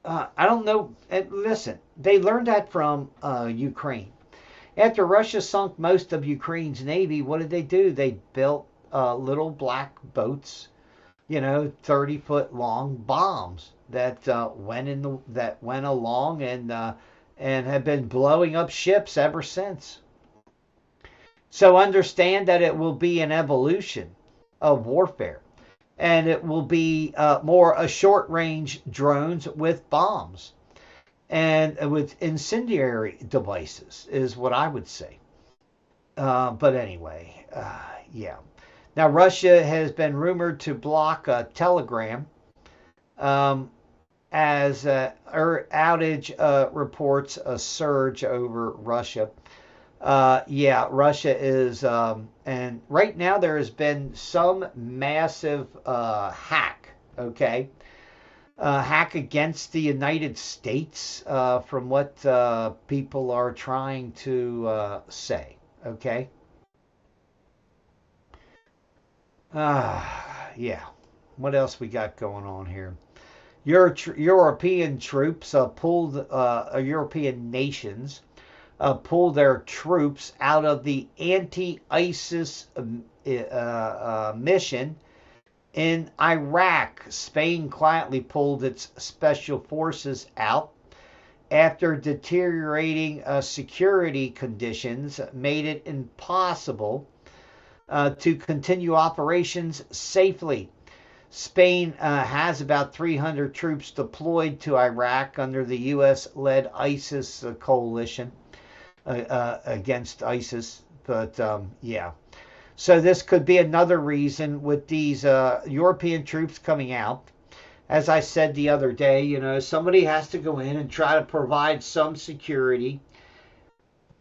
I don't know. And listen, they learned that from Ukraine. After Russia sunk most of Ukraine's navy, what did they do? They built little black boats, 30-foot long bombs that went along and have been blowing up ships ever since. So understand that it will be an evolution of warfare. And it will be more a short-range drones with bombs and with incendiary devices is what I would say. But anyway, yeah. Now, Russia has been rumored to block Telegram as outage reports a surge over Russia. Yeah, Russia is, and right now there has been some massive hack, okay? Hack against the United States from what people are trying to say, okay? Yeah, what else we got going on here? European troops pulled, European nations pull their troops out of the anti-ISIS mission in Iraq. Spain quietly pulled its special forces out after deteriorating security conditions made it impossible to continue operations safely. Spain has about 300 troops deployed to Iraq under the U.S.-led ISIS coalition. Against ISIS, but yeah. So this could be another reason with these European troops coming out. As I said the other day, somebody has to go in and try to provide some security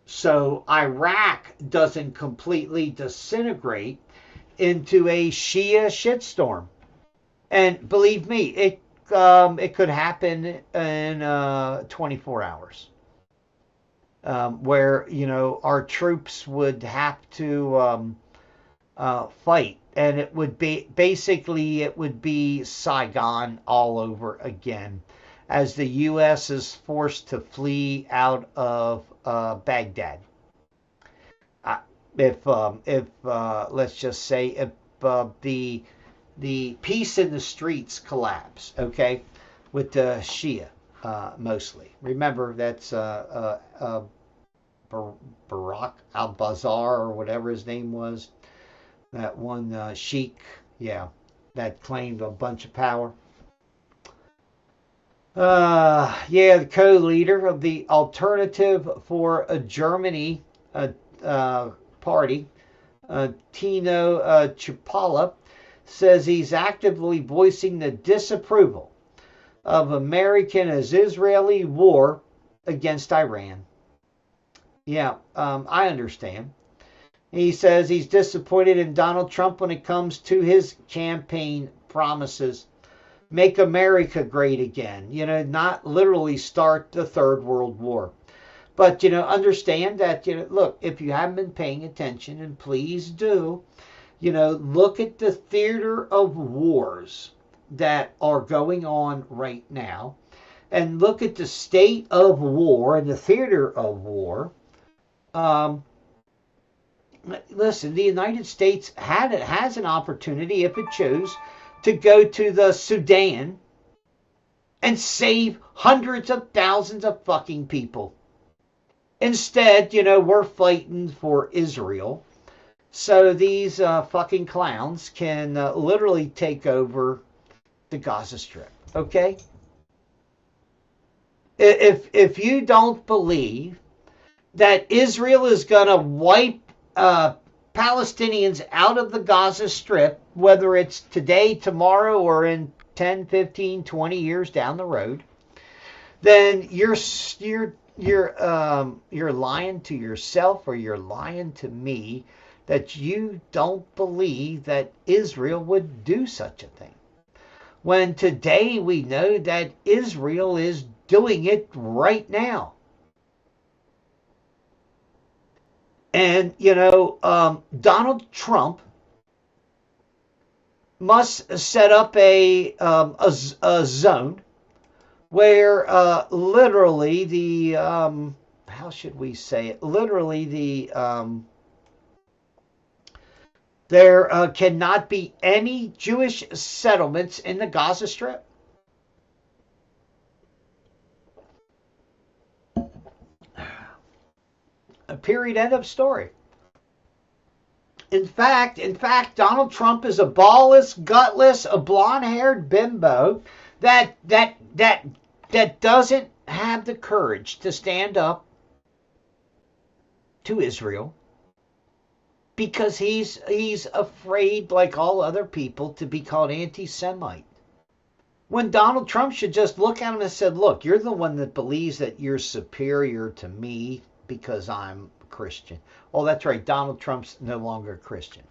so Iraq doesn't completely disintegrate into a Shia shitstorm. And believe me, it could happen in 24 hours. Where our troops would have to fight, and it would be Saigon all over again, as the U.S. is forced to flee out of Baghdad. If let's just say if the peace in the streets collapse, okay, with the Shia. mostly. Remember, that's Barack al-Bazar or whatever his name was. That one sheik, yeah, that claimed a bunch of power. Yeah, the co-leader of the Alternative for Germany party, Tino Chipala, says he's actively voicing the disapproval of American-Israeli war against Iran. Yeah, I understand. He says he's disappointed in Donald Trump when it comes to his campaign promises. Make America great again. Not literally start the Third World War. But, understand that, look, if you haven't been paying attention, and please do, look at the theater of wars that are going on right now, and look at the state of war and the theater of war. Listen, the United States has an opportunity, if it chose, to go to the Sudan and save hundreds of thousands of fucking people. Instead, we're fighting for Israel. So these fucking clowns can literally take over the Gaza Strip. Okay? If you don't believe that Israel is going to wipe Palestinians out of the Gaza Strip, whether it's today, tomorrow, or in 10, 15, 20 years down the road, then you're lying to yourself, or you're lying to me, that you don't believe that Israel would do such a thing. When today we know that Israel is doing it right now. And, Donald Trump must set up a zone where literally the, how should we say it? Literally the, there cannot be any Jewish settlements in the Gaza Strip. A period, end of story. In fact, Donald Trump is a ballless, gutless, a blonde-haired bimbo that doesn't have the courage to stand up to Israel because he's afraid, like all other people, to be called anti-Semite. When Donald Trump should just look at him and said, look, you're the one that believes that you're superior to me because I'm a Christian. Oh, that's right. Donald Trump's no longer a Christian.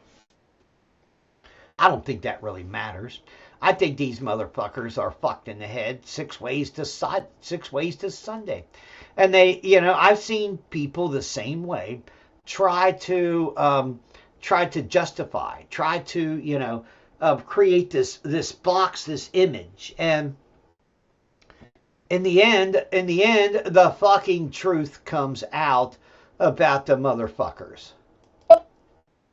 I don't think that really matters. I think these motherfuckers are fucked in the head 6 ways to Sunday. And they, I've seen people the same way try to justify, create this box, this image. And in the end, the fucking truth comes out about the motherfuckers.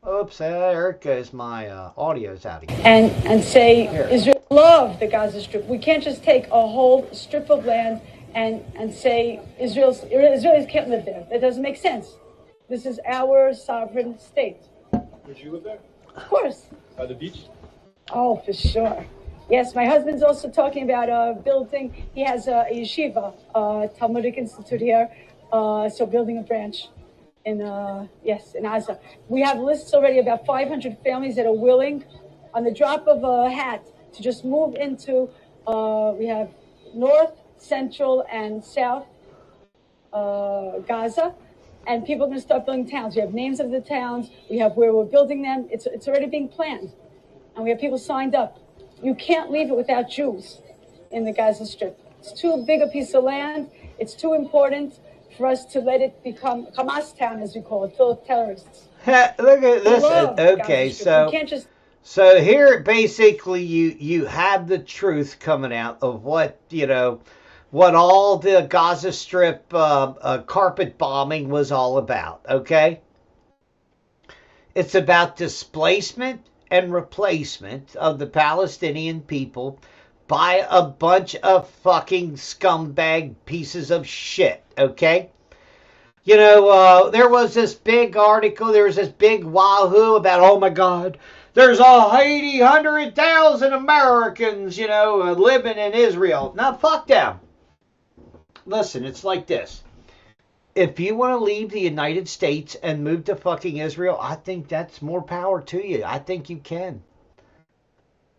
Oops, there it goes. My audio's out again. And say Israel love the Gaza Strip. We can't just take a whole strip of land and say Israelis can't live there. That doesn't make sense. This is our sovereign state. Would you live there? Of course. By the beach? Oh, for sure. Yes, my husband's also talking about building. He has a yeshiva, Talmudic Institute here, so building a branch in Gaza. We have lists already about 500 families that are willing, on the drop of a hat, to just move into. We have North, Central, and South Gaza, and people are going to start building towns. We have names of the towns. We have where we're building them. It's already being planned, and we have people signed up. You can't leave it without Jews in the Gaza Strip. It's too big a piece of land. It's too important for us to let it become Hamas town, as we call it, full of terrorists. Look at this. Okay, so here basically you have the truth coming out of what all the Gaza Strip carpet bombing was all about. Okay, it's about displacement and replacement of the Palestinian people by a bunch of fucking scumbag pieces of shit, okay? You know, there was this big article, there was this big wahoo about, oh my God, there's 100,000 Americans, you know, living in Israel. Now, fuck them. Listen, it's like this. If you want to leave the United States and move to fucking Israel, I think that's more power to you. I think you can.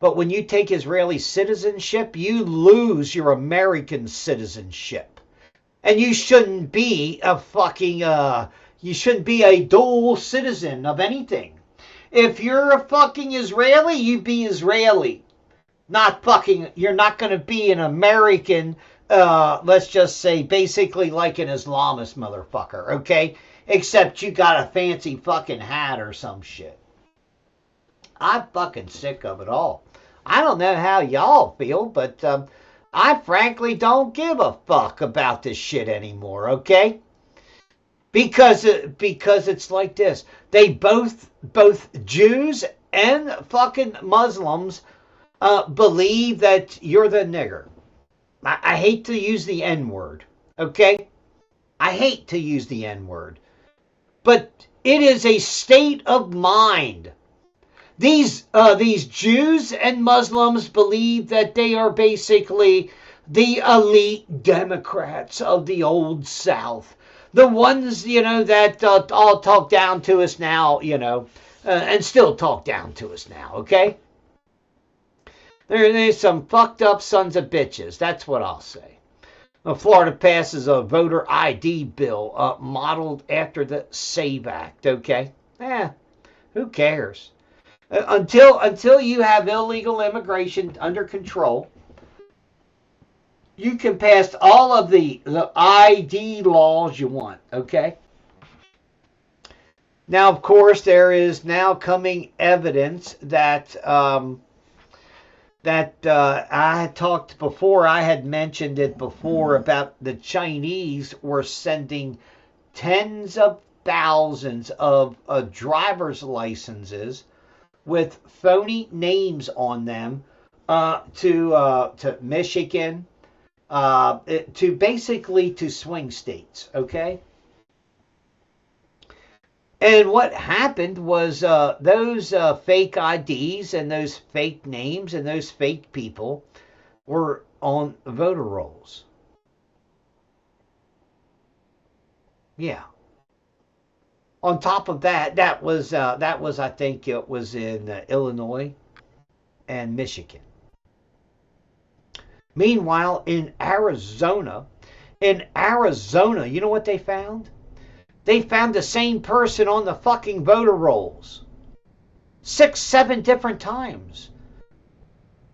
But when you take Israeli citizenship, you lose your American citizenship. And you shouldn't be a fucking, you shouldn't be a dual citizen of anything. If you're a fucking Israeli, you be Israeli. Not fucking, you're not going to be an American, let's just say, basically like an Islamist motherfucker, okay? Except you got a fancy fucking hat or some shit. I'm fucking sick of it all. I don't know how y'all feel, but I frankly don't give a fuck about this shit anymore, okay? Because it's like this. They both Jews and fucking Muslims believe that you're the nigger. I hate to use the N-word, okay? I hate to use the N-word. But it is a state of mind. These Jews and Muslims believe that they are basically the elite Democrats of the old South. The ones, you know, that all talk down to us now, you know, and still talk down to us now, okay? There's some fucked up sons of bitches. That's what I'll say. Florida passes a voter ID bill modeled after the SAVE Act, okay? Who cares? Until you have illegal immigration under control, you can pass all of the ID laws you want, okay? Now, of course, there is now coming evidence that I had talked before, I had mentioned it before about the Chinese were sending tens of thousands of driver's licenses with phony names on them to Michigan, to basically to swing states, okay? And what happened was those fake IDs and those fake names and those fake people were on voter rolls. Yeah. On top of that, that was I think it was in Illinois and Michigan. Meanwhile, in Arizona, you know what they found? They found the same person on the fucking voter rolls 6, 7 different times.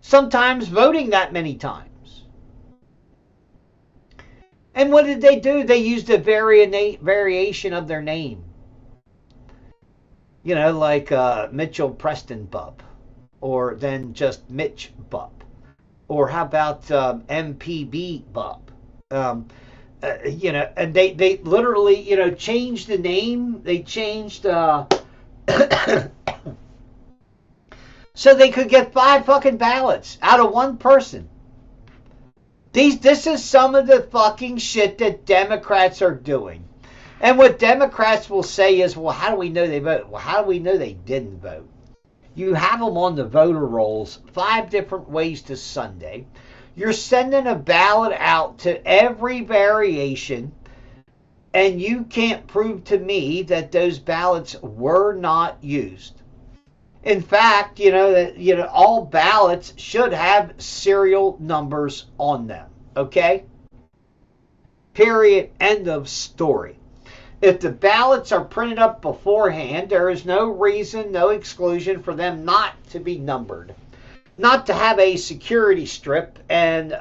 Sometimes voting that many times. And what did they do? They used a variation of their name. You know, like Mitchell Preston Bub, or then just Mitch Bub, or how about MPB Bub? You know, and they literally, you know, changed the name. They changed so they could get 5 fucking ballots out of one person. This is some of the fucking shit that Democrats are doing. And what Democrats will say is, well, how do we know they vote? Well, how do we know they didn't vote? You have them on the voter rolls 5 different ways to Sunday. You're sending a ballot out to every variation, and you can't prove to me that those ballots were not used. In fact, you know that all ballots should have serial numbers on them. Okay? Period. End of story. If the ballots are printed up beforehand, there is no reason, no exclusion for them not to be numbered. Not to have a security strip and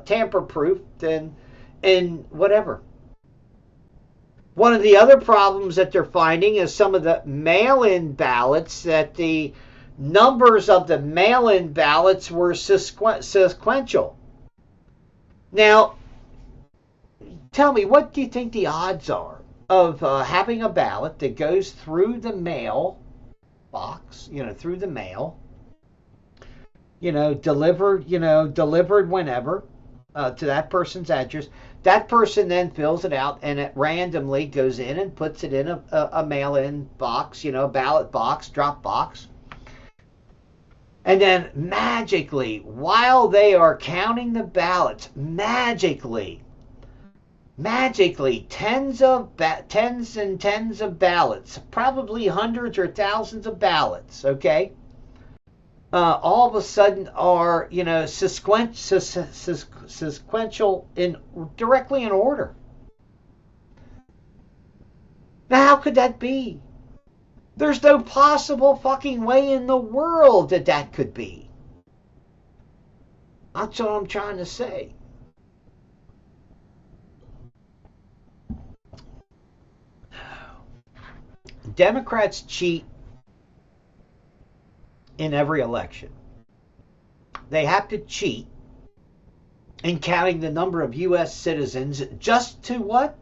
tamper-proofed and whatever. One of the other problems that they're finding is some of the mail-in ballots, that the numbers of the mail-in ballots were sequential. Now, tell me, what do you think the odds are of having a ballot that goes through the mail box, through the mail, delivered whenever to that person's address. That person then fills it out and it randomly goes in and puts it in a mail-in box, a ballot box, drop box. And then magically, while they are counting the ballots, magically, tens and tens of ballots, probably hundreds or thousands of ballots, okay, all of a sudden are, sequential directly in order. Now, how could that be? There's no possible fucking way in the world that could be. That's what I'm trying to say. Democrats cheat in every election. They have to cheat in counting the number of U.S. citizens just to what?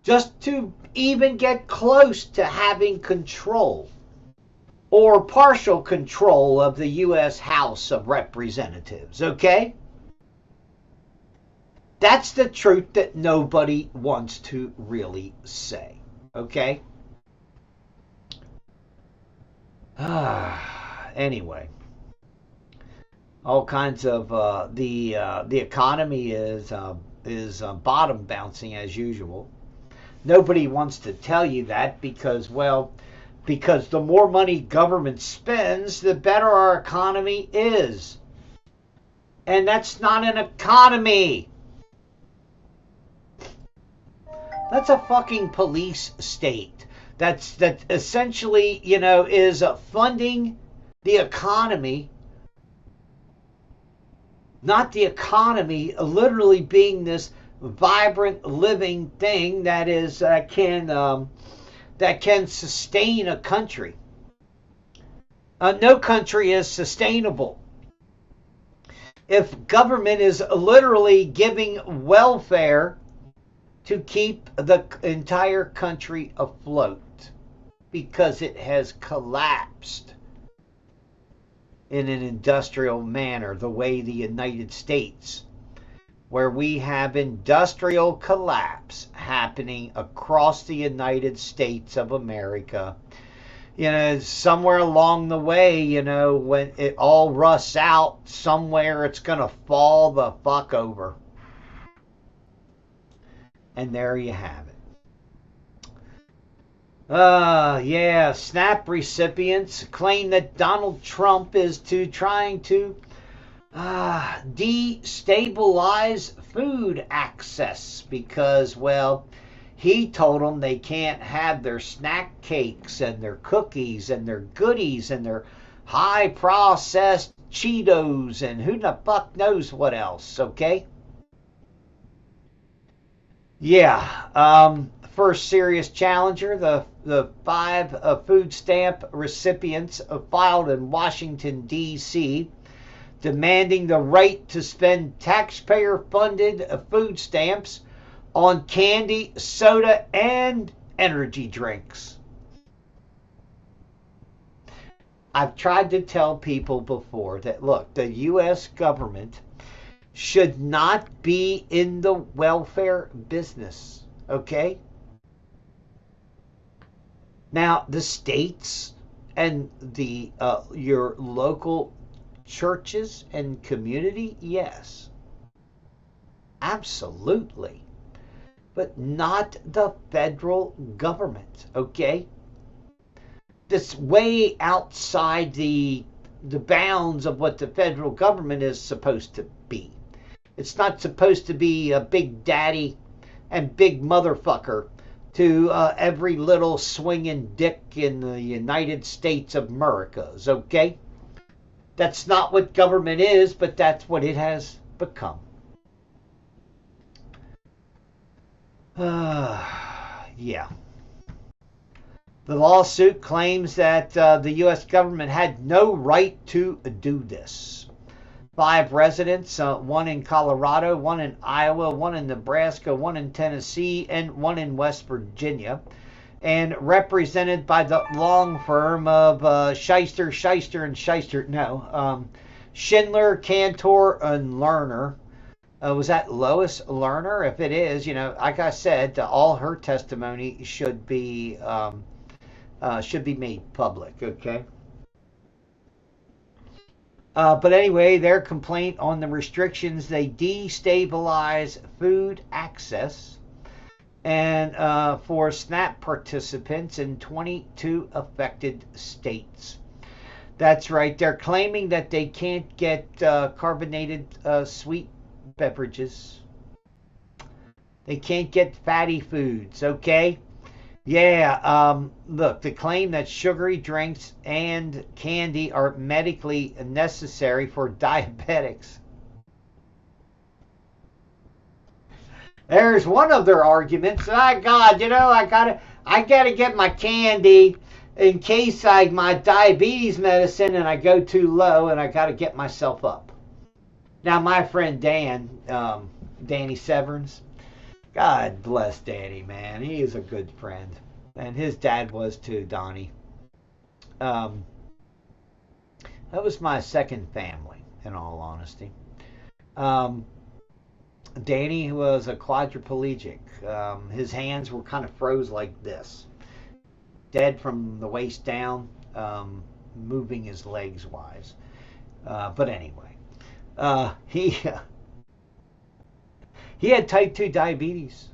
Just to even get close to having control or partial control of the U.S. House of Representatives, okay? That's the truth that nobody wants to really say, okay? Anyway, all kinds of the economy is bottom bouncing as usual. Nobody wants to tell you that because the more money government spends, the better our economy is. And that's not an economy. That's a fucking police state. That essentially, is funding the economy, not the economy literally being this vibrant living thing that can sustain a country. No country is sustainable if government is literally giving welfare to keep the entire country afloat, because it has collapsed in an industrial manner, the way the United States, where we have industrial collapse happening across the United States of America. Somewhere along the way, when it all rusts out, somewhere it's going to fall the fuck over. And there you have it. SNAP recipients claim that Donald Trump is trying to destabilize food access because, he told them they can't have their snack cakes and their cookies and their goodies and their high processed Cheetos and who the fuck knows what else, okay? First serious challenger, the 5 food stamp recipients filed in Washington, D.C., demanding the right to spend taxpayer-funded food stamps on candy, soda, and energy drinks. I've tried to tell people before that, look, the U.S. government should not be in the welfare business, okay? Now, the states and the your local churches and community, yes, absolutely, but not the federal government, okay? This way outside the bounds of what the federal government is supposed to be. It's not supposed to be a big daddy and big motherfucker to every little swinging dick in the United States of Americas, okay? That's not what government is, but that's what it has become. Yeah. The lawsuit claims that the U.S. government had no right to do this. 5 residents, one in Colorado, one in Iowa, one in Nebraska, one in Tennessee, and one in West Virginia, and represented by the long firm of Shyster, and Shyster. Schindler, Cantor, and Lerner. Was that Lois Lerner? If it is, like I said, all her testimony should be made public. Okay. But anyway, their complaint on the restrictions, they destabilize food access and for SNAP participants in 22 affected states. That's right. They're claiming that they can't get carbonated sweet beverages. They can't get fatty foods, okay? Yeah, look, the claim that sugary drinks and candy are medically necessary for diabetics. There's one of their arguments. God, I gotta get my candy in case my diabetes medicine and I go too low and I gotta get myself up. Now, my friend Danny Severns, God bless Danny, man. He is a good friend. And his dad was too, Donnie. That was my second family, in all honesty. Danny was a quadriplegic. His hands were kind of froze like this. Dead from the waist down, moving his legs wise. But anyway, he had type 2 diabetes.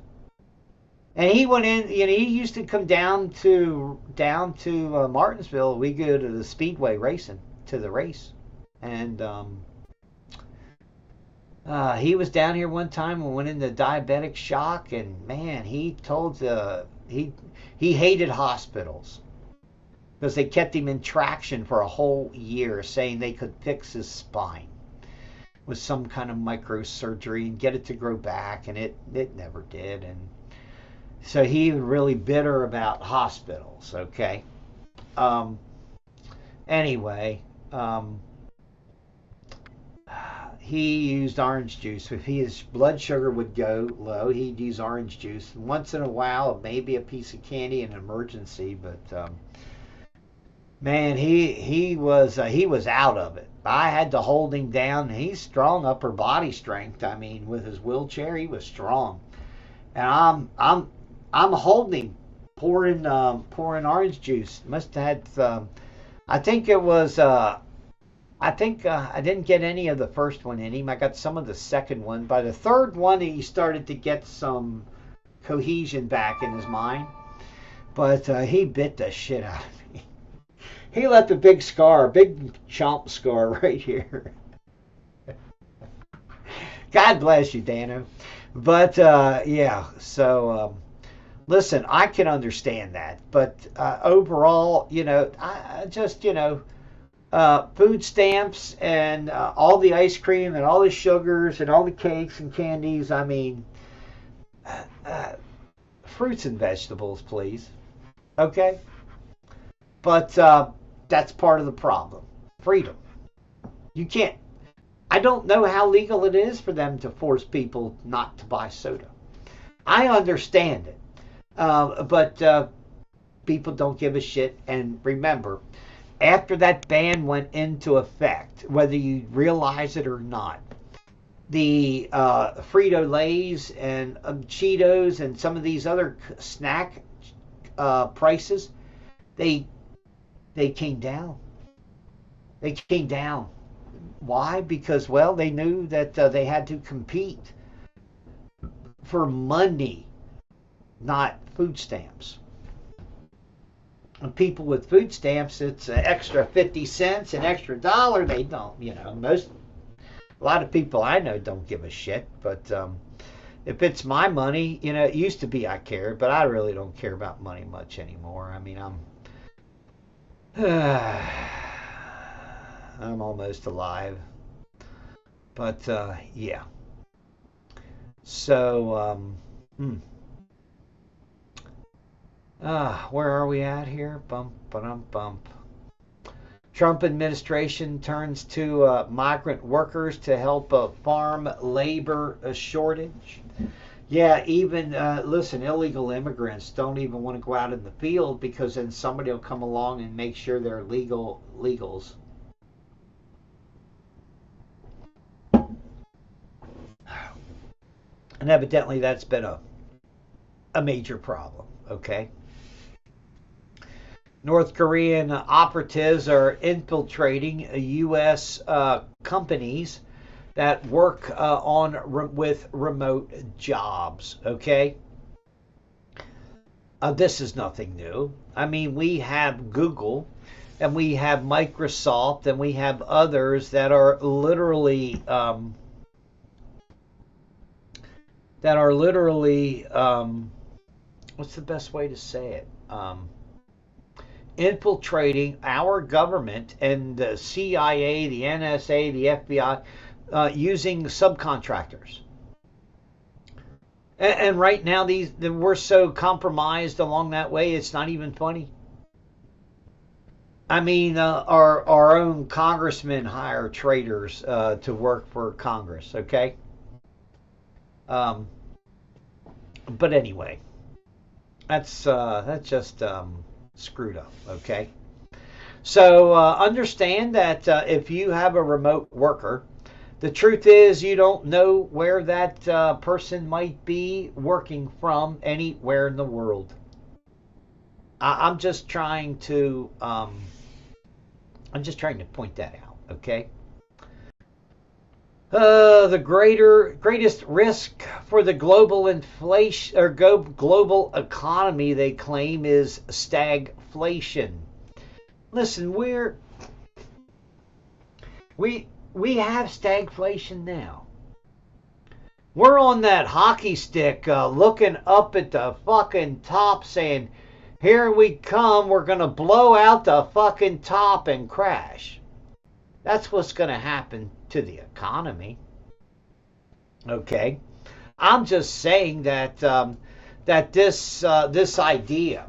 And he went in, he used to come down to Martinsville. We go to the Speedway racing, to the race. And he was down here one time and went into diabetic shock. And man, he told he hated hospitals because they kept him in traction for a whole year, saying they could fix his spine with some kind of microsurgery and get it to grow back, and it never did. And so he was really bitter about hospitals. Okay. Anyway, he used orange juice. If his blood sugar would go low, he'd use orange juice. Once in a while, maybe a piece of candy in an emergency, but man, he was out of it. I had to hold him down. He's strong upper body strength. I mean, with his wheelchair, he was strong. And I'm holding him, pouring orange juice. Must have had, I think it was, I didn't get any of the first one in him. I got some of the second one. By the third one, he started to get some cohesion back in his mind. But he bit the shit out of me. He left a big scar, big chomp scar right here. God bless you, Dano. But yeah, so listen, I can understand that. But overall, I just, food stamps and all the ice cream and all the sugars and all the cakes and candies. I mean, fruits and vegetables, please. Okay? But that's part of the problem. Freedom. You can't. I don't know how legal it is for them to force people not to buy soda. I understand it. But people don't give a shit. And remember, after that ban went into effect, whether you realize it or not, the Frito-Lays and Cheetos and some of these other snack prices, they came down. They came down. Why? Because, well, they knew that they had to compete for money, not food stamps. And people with food stamps, it's an extra 50 cents, an extra $1. They don't, a lot of people I know don't give a shit. But if it's my money, it used to be I cared, but I really don't care about money much anymore. I mean, I'm almost alive. But yeah. So where are we at here? Bump, bump. Trump administration turns to migrant workers to help a farm labor shortage. Yeah, even, listen, illegal immigrants don't even want to go out in the field because then somebody will come along and make sure they're legals. And evidently that's been a major problem, okay? North Korean operatives are infiltrating U.S. Companies that work with remote jobs, okay? This is nothing new. I mean, we have Google and we have Microsoft and we have others that are literally what's the best way to say it? Infiltrating our government and the CIA, the NSA, the FBI, using subcontractors. And right now, we're so compromised along that way, it's not even funny. I mean, our own congressmen hire traitors to work for Congress, okay? But anyway, that's just screwed up, okay? So understand that if you have a remote worker, the truth is you don't know where that person might be working from anywhere in the world. I'm just trying to point that out, okay? The greatest risk for the global inflation or global economy, they claim, is stagflation. Listen, we have stagflation now. We're on that hockey stick looking up at the fucking top saying, here we come, we're going to blow out the fucking top and crash. That's what's going to happen to the economy. Okay? I'm just saying that that this idea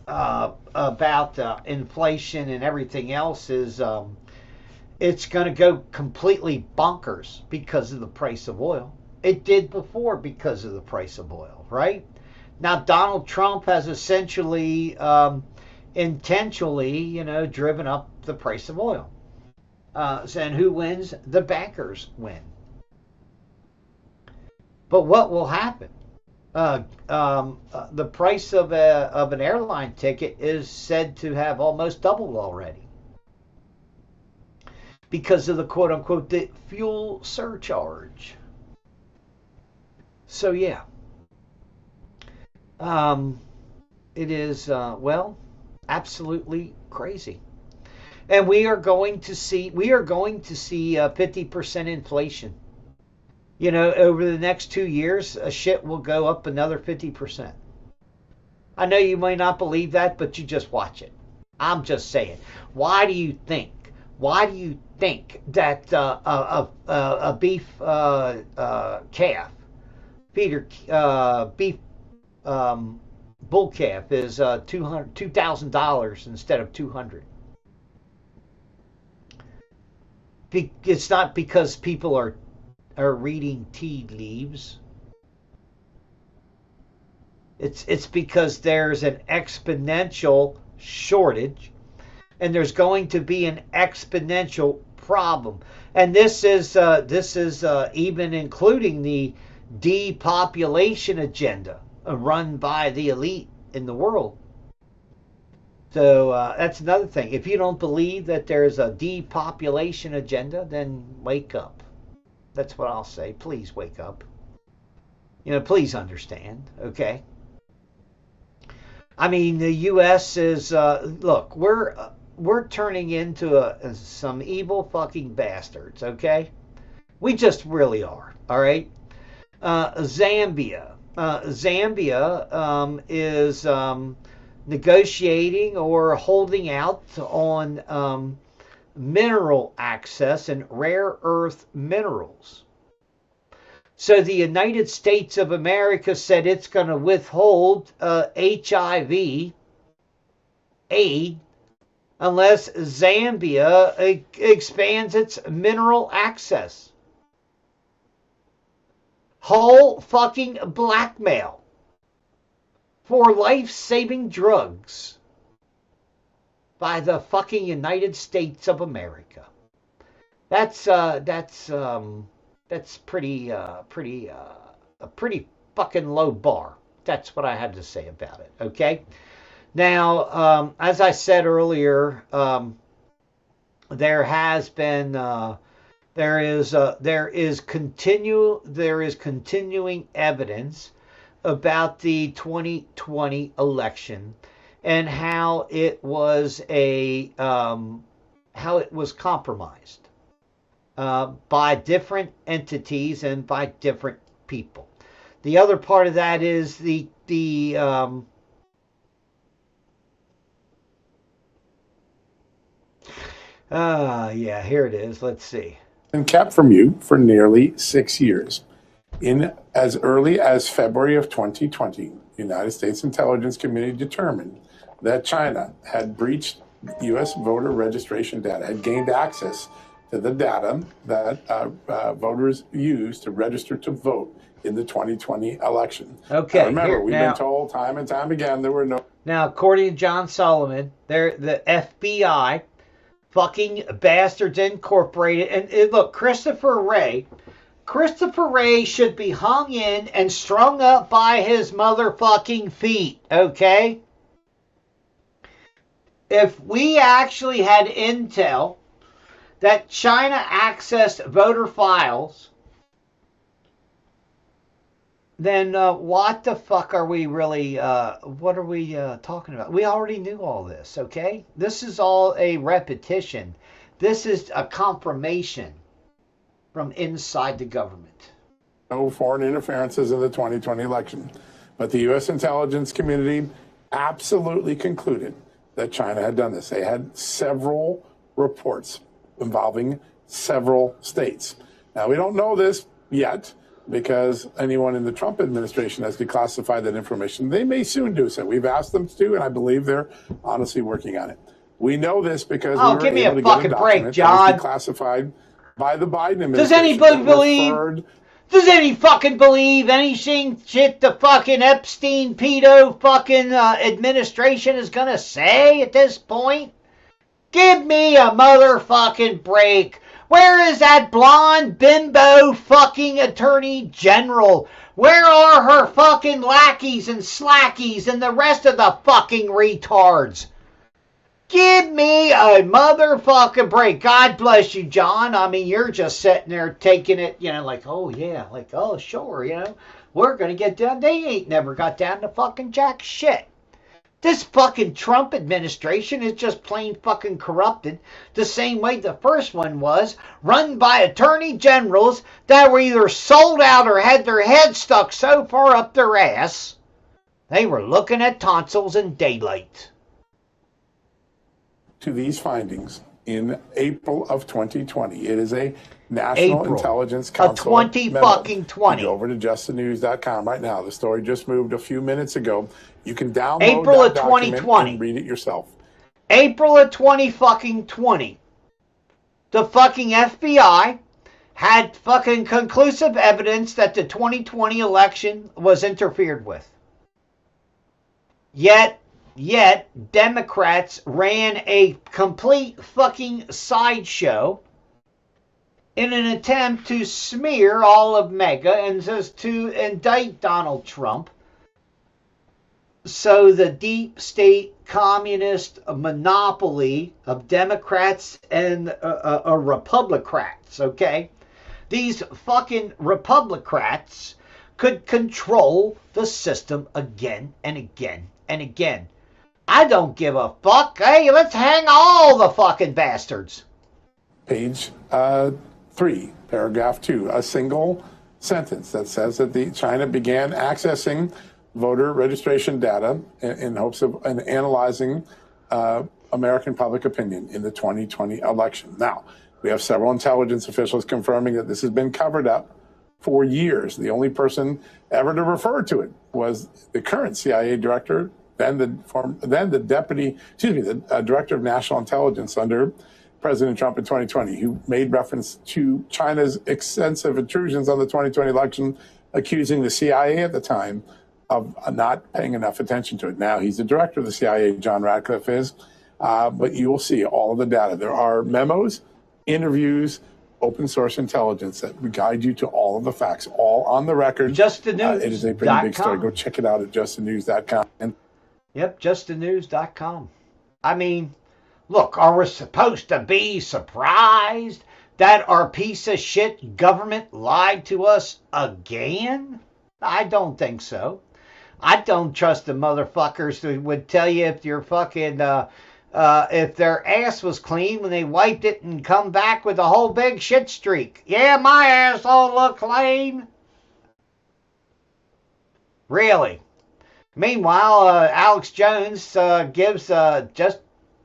about inflation and everything else is it's going to go completely bonkers because of the price of oil. It did before because of the price of oil, right? Now Donald Trump has essentially intentionally, driven up the price of oil. And who wins? The bankers win. But what will happen? The price of an airline ticket is said to have almost doubled already because of the quote-unquote the fuel surcharge. So yeah, it is absolutely crazy, and we are going to see 50% inflation. Over the next 2 years, shit will go up another 50%. I know you may not believe that, but you just watch it. I'm just saying. Why do you think that a beef calf, feeder beef bull calf is $2,000 instead of $200? It's not because people are reading tea leaves. It's because there's an exponential shortage, and there's going to be an exponential problem. And this is even including the depopulation agenda run by the elite in the world. So that's another thing. If you don't believe that there's a depopulation agenda, then wake up. That's what I'll say. Please wake up. Please understand, okay? I mean, the U.S. is, look, we're turning into some evil fucking bastards, okay? We just really are, all right? Zambia is negotiating or holding out on mineral access and rare earth minerals. So the United States of America said it's going to withhold HIV aid unless Zambia expands its mineral access. Whole fucking blackmail for life-saving drugs by the fucking United States of America. That's That's a pretty fucking low bar. That's what I had to say about it. Okay. Now, as I said earlier, there has been there is continuing evidence about the 2020 election and how it was compromised by different entities and by different people. The other part of that is here it is. Let's see. And kept from you for nearly 6 years. In as early as February of 2020, the United States intelligence community determined that China had breached U.S. voter registration data, had gained access to the data that voters used to register to vote in the 2020 election. Okay, now, remember, we've been told time and time again there were no... Now, according to John Solomon, the FBI, fucking Bastards Incorporated, and look, Christopher Wray should be hung in and strung up by his motherfucking feet, okay? If we actually had intel that China accessed voter files, then what the fuck are we really, what are we talking about? We already knew all this, okay? This is all a repetition. This is a confirmation from inside the government. No foreign interferences in the 2020 election. But the U.S. intelligence community absolutely concluded that China had done this. They had several reports involving several states. Now, we don't know this yet because anyone in the Trump administration has declassified that information. They may soon do so. We've asked them to, and I believe they're honestly working on it. We know this because we were give me able a to get fucking a break, document John. that was declassified by the Biden administration. Does anybody believe? Does any fucking believe anything shit the fucking Epstein pedo fucking administration is gonna say at this point? Give me a motherfucking break. Where is that blonde bimbo fucking attorney general? Where are her fucking lackeys and slackies and the rest of the fucking retards? Give me a motherfucking break. God bless you, John. I mean, you're just sitting there taking it, like, oh, yeah, like, oh, sure, we're going to get down. They ain't never got down to fucking jack shit. This fucking Trump administration is just plain fucking corrupted the same way the first one was, run by attorney generals that were either sold out or had their head stuck so far up their ass, they were looking at tonsils in daylight. To these findings in April of 2020. It is a National Intelligence Council of 2020. Go over to justthenews.com right now. The story just moved a few minutes ago. You can download April that of 2020 and read it yourself. April of 2020. The fucking FBI had fucking conclusive evidence that the 2020 election was interfered with. Yet Democrats ran a complete fucking sideshow in an attempt to smear all of MAGA and to indict Donald Trump. So the deep state communist monopoly of Democrats and Republicrats, okay? These fucking Republicrats could control the system again and again and again. I don't give a fuck. Hey, let's hang all the fucking bastards. Page 3, paragraph 2, a single sentence that says that China began accessing voter registration data in hopes of analyzing American public opinion in the 2020 election. Now, we have several intelligence officials confirming that this has been covered up for years. The only person ever to refer to it was the current CIA director, then the director of national intelligence under President Trump in 2020, who made reference to China's extensive intrusions on the 2020 election, accusing the CIA at the time of not paying enough attention to it. Now he's the director of the CIA, John Ratcliffe is, but you will see all of the data. There are memos, interviews, open source intelligence that would guide you to all of the facts, all on the record. JustTheNews.com. It is a pretty big story. Go check it out at justthenews.com. Yep, JustTheNews.com. I mean, look, are we supposed to be surprised that our piece of shit government lied to us again? I don't think so. I don't trust the motherfuckers who would tell you if your fucking if their ass was clean when they wiped it and come back with a whole big shit streak. Yeah, my asshole look clean. Really. Meanwhile, Alex Jones gives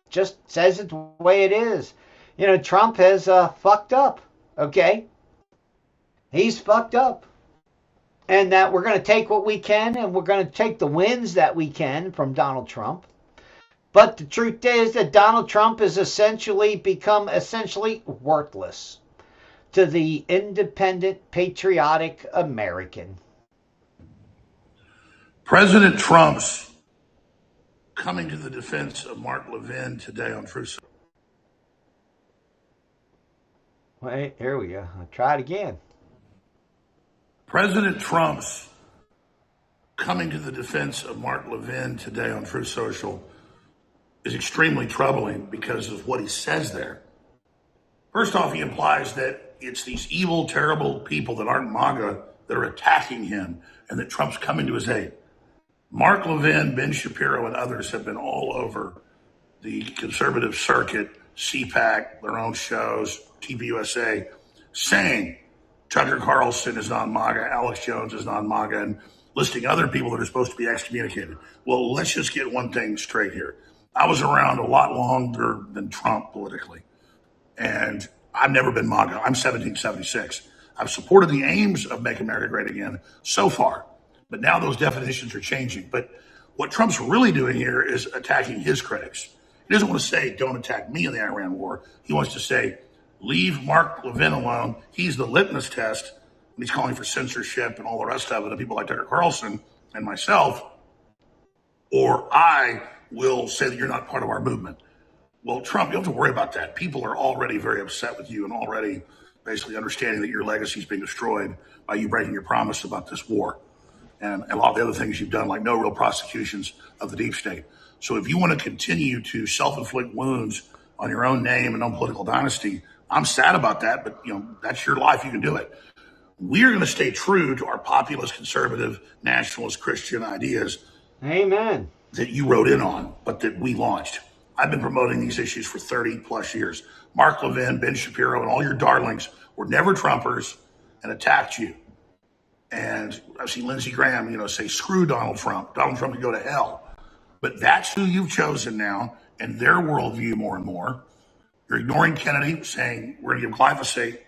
just says it the way it is. You know, Trump has fucked up. Okay, he's fucked up, and that we're going to take what we can, and we're going to take the wins that we can from Donald Trump. But the truth is that Donald Trump has become essentially worthless to the independent, patriotic American. President Trump's coming to the defense of Mark Levin today on Truth. Wait, here we go. I'll try it again. President Trump's coming to the defense of Mark Levin today on Truth Social is extremely troubling because of what he says there. First off, he implies that it's these evil, terrible people that aren't MAGA that are attacking him and that Trump's coming to his aid. Mark Levin, Ben Shapiro, and others have been all over the conservative circuit, CPAC, their own shows, TVUSA, saying Tucker Carlson is non-MAGA, Alex Jones is non-MAGA, and listing other people that are supposed to be excommunicated. Well, let's just get one thing straight here. I was around a lot longer than Trump politically, and I've never been MAGA. I'm 1776. I've supported the aims of Make America Great Again so far. But now those definitions are changing. But what Trump's really doing here is attacking his critics. He doesn't want to say, don't attack me in the Iran war. He wants to say, leave Mark Levin alone. He's the litmus test. And he's calling for censorship and all the rest of it of people like Tucker Carlson and myself. Or I will say that you're not part of our movement. Well, Trump, you don't have to worry about that. People are already very upset with you and already basically understanding that your legacy is being destroyed by you breaking your promise about this war. And a lot of the other things you've done, like no real prosecutions of the deep state. So if you want to continue to self-inflict wounds on your own name and own political dynasty, I'm sad about that, but that's your life. You can do it. We're going to stay true to our populist, conservative, nationalist, Christian ideas. Amen. That you wrote in on, but that we launched. I've been promoting these issues for 30 plus years. Mark Levin, Ben Shapiro, and all your darlings were never Trumpers and attacked you. And I've seen Lindsey Graham, say, screw Donald Trump. Donald Trump can go to hell. But that's who you've chosen now, and their worldview more and more. You're ignoring Kennedy, saying we're going to give glyphosate,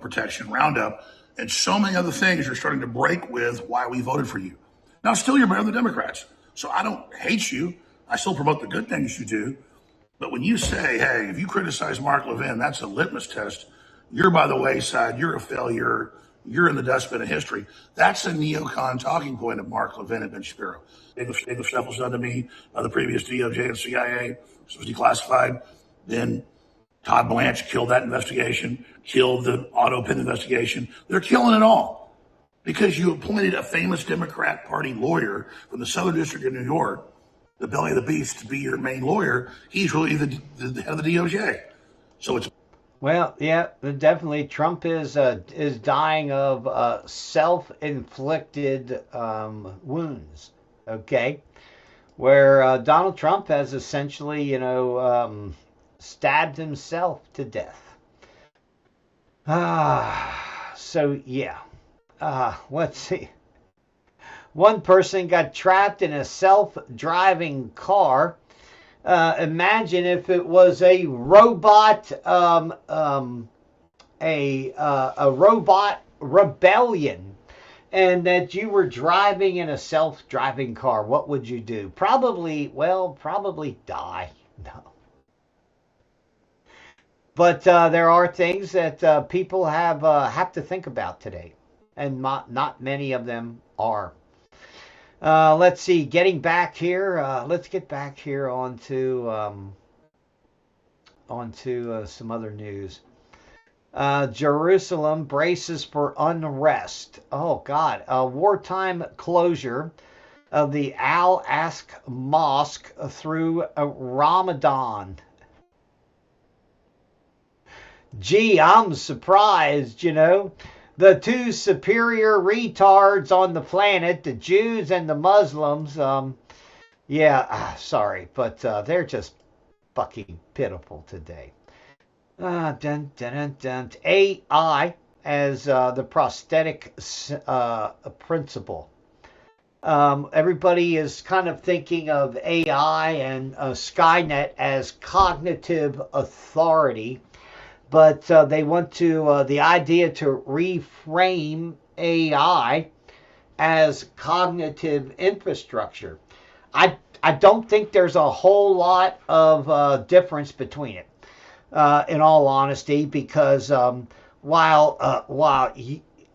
protection, Roundup, and so many other things you're starting to break with why we voted for you. Now, still, you're better than the Democrats. So I don't hate you. I still promote the good things you do. But when you say, hey, if you criticize Mark Levin, that's a litmus test. You're by the wayside. You're a failure. You're in the dustbin of history. That's a neocon talking point of Mark Levin and Ben Shapiro. The stuff was done to me by the previous DOJ and CIA. This was declassified. Then Todd Blanche killed that investigation, killed the auto pen investigation. They're killing it all because you appointed a famous Democrat Party lawyer from the Southern District of New York, the belly of the beast, to be your main lawyer. He's really the head of the DOJ. So it's. Well, yeah, definitely. Trump is dying of self-inflicted wounds. Okay, where Donald Trump has essentially, stabbed himself to death. So yeah. Let's see. One person got trapped in a self-driving car. Imagine if it was a robot, a robot rebellion, and that you were driving in a self-driving car. What would you do? Probably die. No. But there are things that people have to think about today, and not many of them are. Let's see. Getting back here, let's get back here onto some other news. Jerusalem braces for unrest. Oh, God. Wartime closure of the Al-Aqsa Mosque through Ramadan. Gee, I'm surprised, The two superior retards on the planet, the Jews and the Muslims, sorry, but they're just fucking pitiful today. Dun, dun, dun, dun. AI as the prosthetic principle. Everybody is kind of thinking of AI and Skynet as cognitive authority, but they want to the idea to reframe AI as cognitive infrastructure. I don't think there's a whole lot of difference between it. In all honesty, because while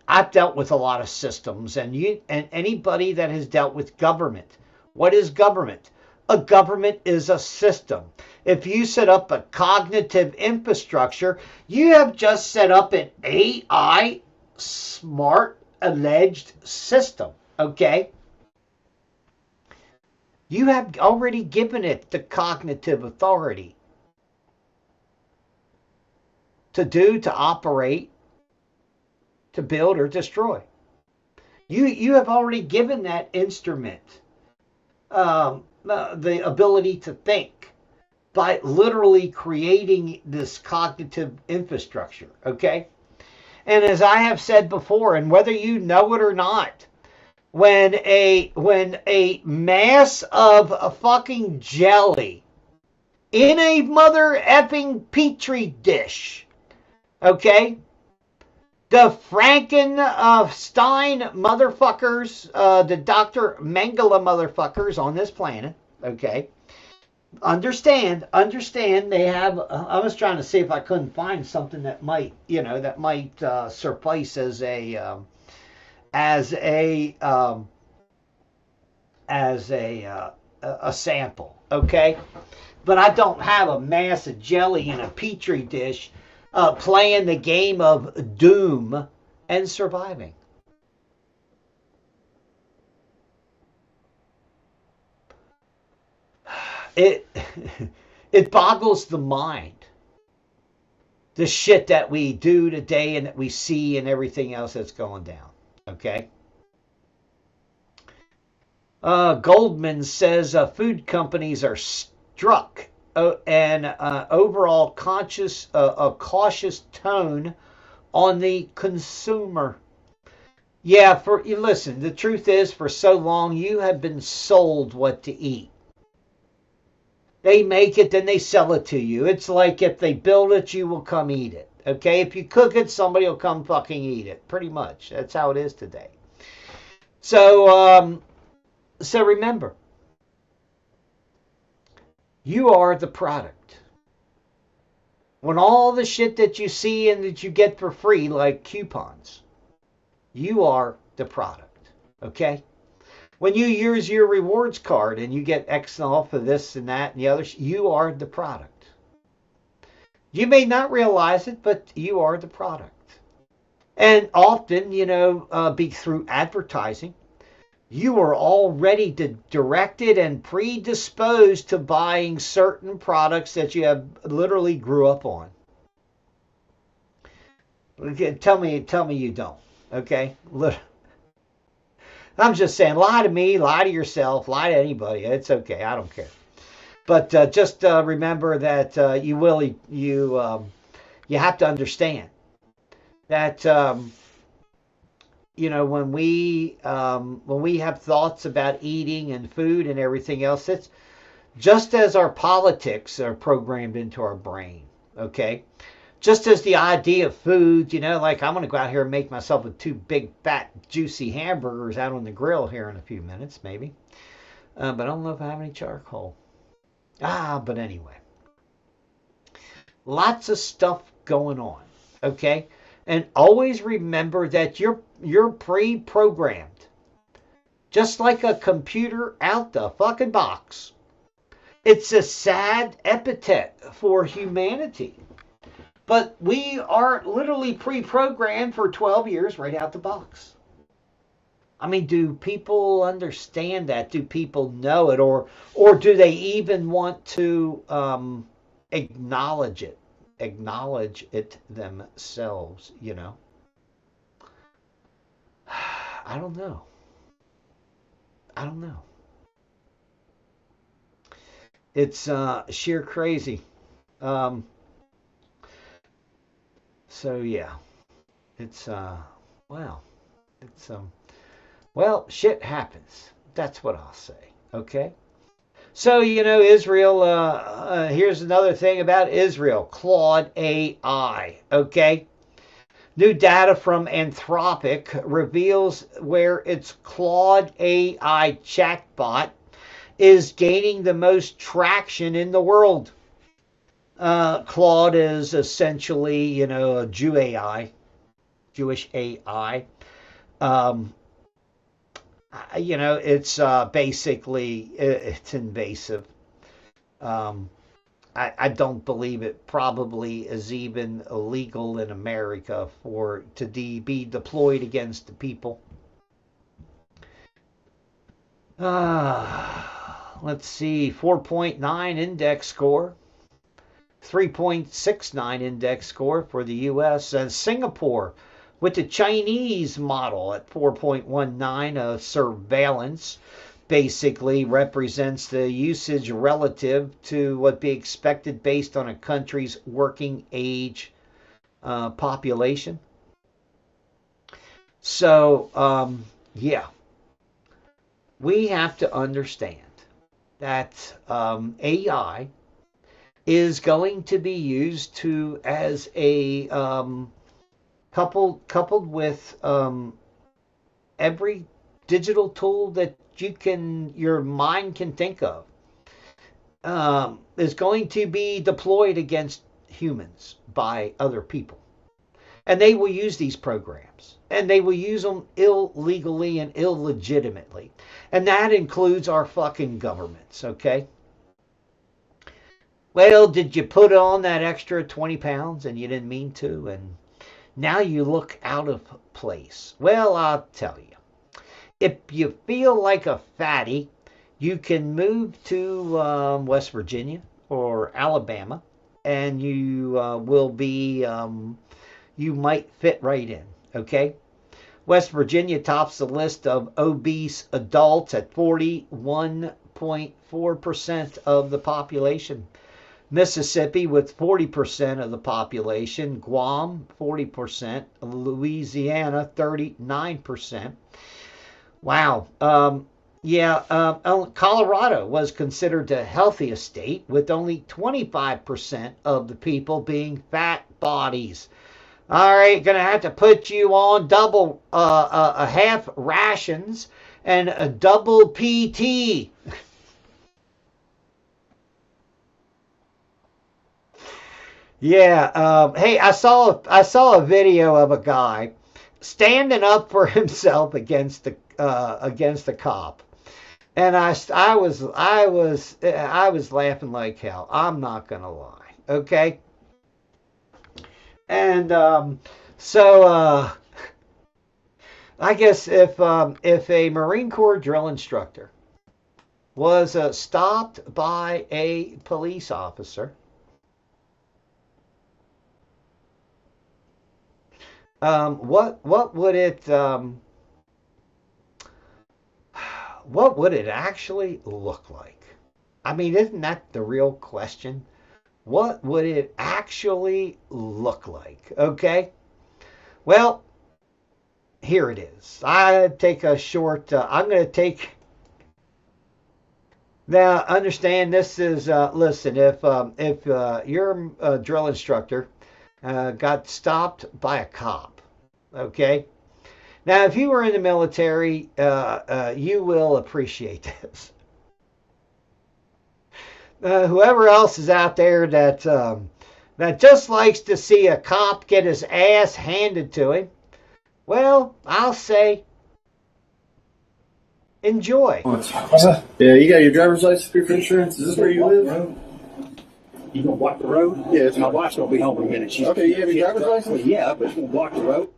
I've dealt with a lot of systems, and anybody that has dealt with government, what is government? A government is a system. If you set up a cognitive infrastructure, you have just set up an AI smart alleged system. Okay? You have already given it the cognitive authority to do, to operate, to build, or destroy. You have already given that instrument the ability to think by literally creating this cognitive infrastructure, okay? And as I have said before, and whether you know it or not, when a mass of fucking jelly in a mother effing petri dish, okay, the Frankenstein motherfuckers, the Dr. Mengele motherfuckers on this planet, okay, understand, they have, I was trying to see if I couldn't find something that might, suffice as a sample, okay? But I don't have a mass of jelly in a petri dish playing the game of doom and surviving. It boggles the mind, the shit that we do today and that we see and everything else that's going down. Okay? Goldman says food companies are struck and overall a cautious tone on the consumer. Yeah, listen, the truth is, for so long you have been sold what to eat. They make it, then they sell it to you. It's like if they build it, you will come eat it. Okay? If you cook it, somebody will come fucking eat it. Pretty much. That's how it is today. So remember, you are the product. When all the shit that you see and that you get for free, like coupons, you are the product. Okay? When you use your rewards card and you get X off of this and that and the other, you are the product. You may not realize it, but you are the product. And often, be through advertising, you are already directed and predisposed to buying certain products that you have literally grew up on. Okay, tell me you don't. Okay? I'm just saying, lie to me, lie to yourself, lie to anybody. It's okay. I don't care. But just remember that you have to understand that when we have thoughts about eating and food and everything else, it's just as our politics are programmed into our brain. Okay. Just as the idea of food, like I'm going to go out here and make myself with 2 big, fat, juicy hamburgers out on the grill here in a few minutes, maybe. But I don't know if I have any charcoal. But anyway. Lots of stuff going on, okay? And always remember that you're pre-programmed. Just like a computer out the fucking box. It's a sad epithet for humanity. But we are literally pre-programmed for 12 years right out the box. I mean, do people understand that? Do people know it, or do they even want to acknowledge it? Acknowledge it themselves, you know? I don't know. I don't know. It's sheer crazy. Um, so yeah, it's wow. It's well, shit happens. That's what I'll say. Okay. So you know, Israel. Here's another thing about Israel. Claude AI. Okay. New data from Anthropic reveals where its Claude AI chatbot is gaining the most traction in the world. Claude is essentially, you know, a Jewish AI. Um, you know, it's basically it's invasive. Um, I don't believe it probably is even illegal in America for to be deployed against the people. Let's see, 4.9 index score, 3.69 index score for the U.S. and Singapore with the Chinese model at 4.19 surveillance. Basically represents the usage relative to what be expected based on a country's working age population. So, yeah, we have to understand that AI is going to be used to as a coupled with every digital tool that your mind can think of is going to be deployed against humans by other people, and they will use these programs, and they will use them illegally and illegitimately, and that includes our fucking governments. Okay. Well, did you put on that extra 20 pounds and you didn't mean to, and now you look out of place? Well, I'll tell you. If you feel like a fatty, you can move to West Virginia or Alabama, and you will be, you might fit right in, okay? West Virginia tops the list of obese adults at 41.4% of the population. Mississippi with 40% of the population, Guam 40%, Louisiana 39%. Wow. Colorado was considered the healthiest state with only 25% of the people being fat bodies. All right, going to have to put you on double, a half rations and a double PT. Yeah. Hey, I saw a video of a guy standing up for himself against the cop, and I was laughing like hell. I'm not gonna lie. Okay. And so I guess if a Marine Corps drill instructor was stopped by a police officer, what would it actually look like? I mean, isn't that the real question? What would it actually look like? Okay. Well, here it is. I take a short. I'm going to take. Now, understand this is. Listen, if your drill instructor got stopped by a cop, okay. Now, if you were in the military, you will appreciate this. Whoever else is out there that just likes to see a cop get his ass handed to him, well, I'll say enjoy. What's up? Yeah, you got your driver's license, proof of insurance. Is this where you live? You gonna block the road? Yeah, it's my fine. wife's gonna be home in a minute. She's Okay, you have your driver's license? Yeah, but you gonna block the road?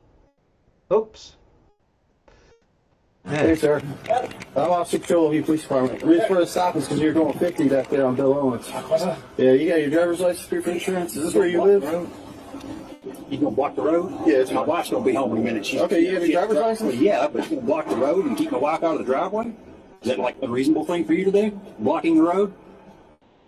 Oops. Hey, sir. I'm Officer Control of your police department. The reason for the stop is because you're going 50 back there on Bill Owens. Yeah, you got your driver's license, proof of insurance. Is this where you live? You gonna block the road? Yeah, it's my fine. wife's gonna be home in a minute. She's Okay, you have your driver's license? Yeah, but you gonna block the road and keep my wife out of the driveway? Is that like a reasonable thing for you to do? Blocking the road?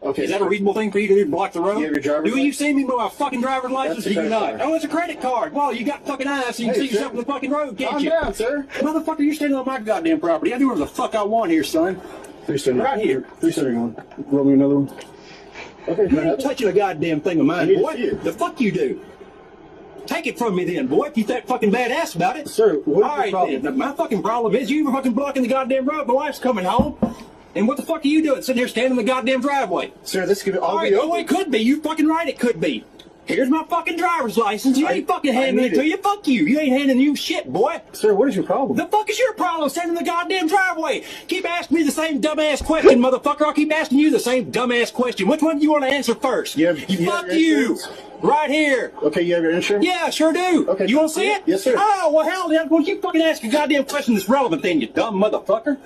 Okay. Is that a reasonable thing for you to do? Block the road? You have your driver's Do you see me with my fucking driver's license That's or a do you credit not? card. Oh, it's a credit card. Well, you got fucking eyes so you can see Hey, yourself sir. on the fucking road, can't Calm you? down, sir. Motherfucker, you're standing on my goddamn property. I do whatever the fuck I want here, son. 370. Right here. 371. Roll me another one. Okay, You ain't touching a goddamn thing of I mine, need to boy. see it. The fuck you do? Take it from me then, boy, if you that fucking badass about it. Sir, what's All your right, problem? then. My fucking problem is you were fucking blocking the goddamn road. My wife's coming home. And what the fuck are you doing? Sitting here standing in the goddamn driveway. Sir, this could all All right, be oh, open. it could be. You fucking right, it could be. Here's my fucking driver's license. You ain't fucking handing it need to it. you. Fuck you. You ain't handing you shit, boy. Sir, what is your problem? The fuck is your problem standing in the goddamn driveway? Keep asking me the same dumbass question, motherfucker. I'll keep asking you the same dumbass question. Which one do you want to answer first? You have Fuck your you. insurance? Right here. Okay, you have your insurance? Yeah, sure do. Okay, You want to see it? Yes, sir. Oh, well, hell, then, well, you fucking ask a goddamn question that's relevant then, you dumb motherfucker.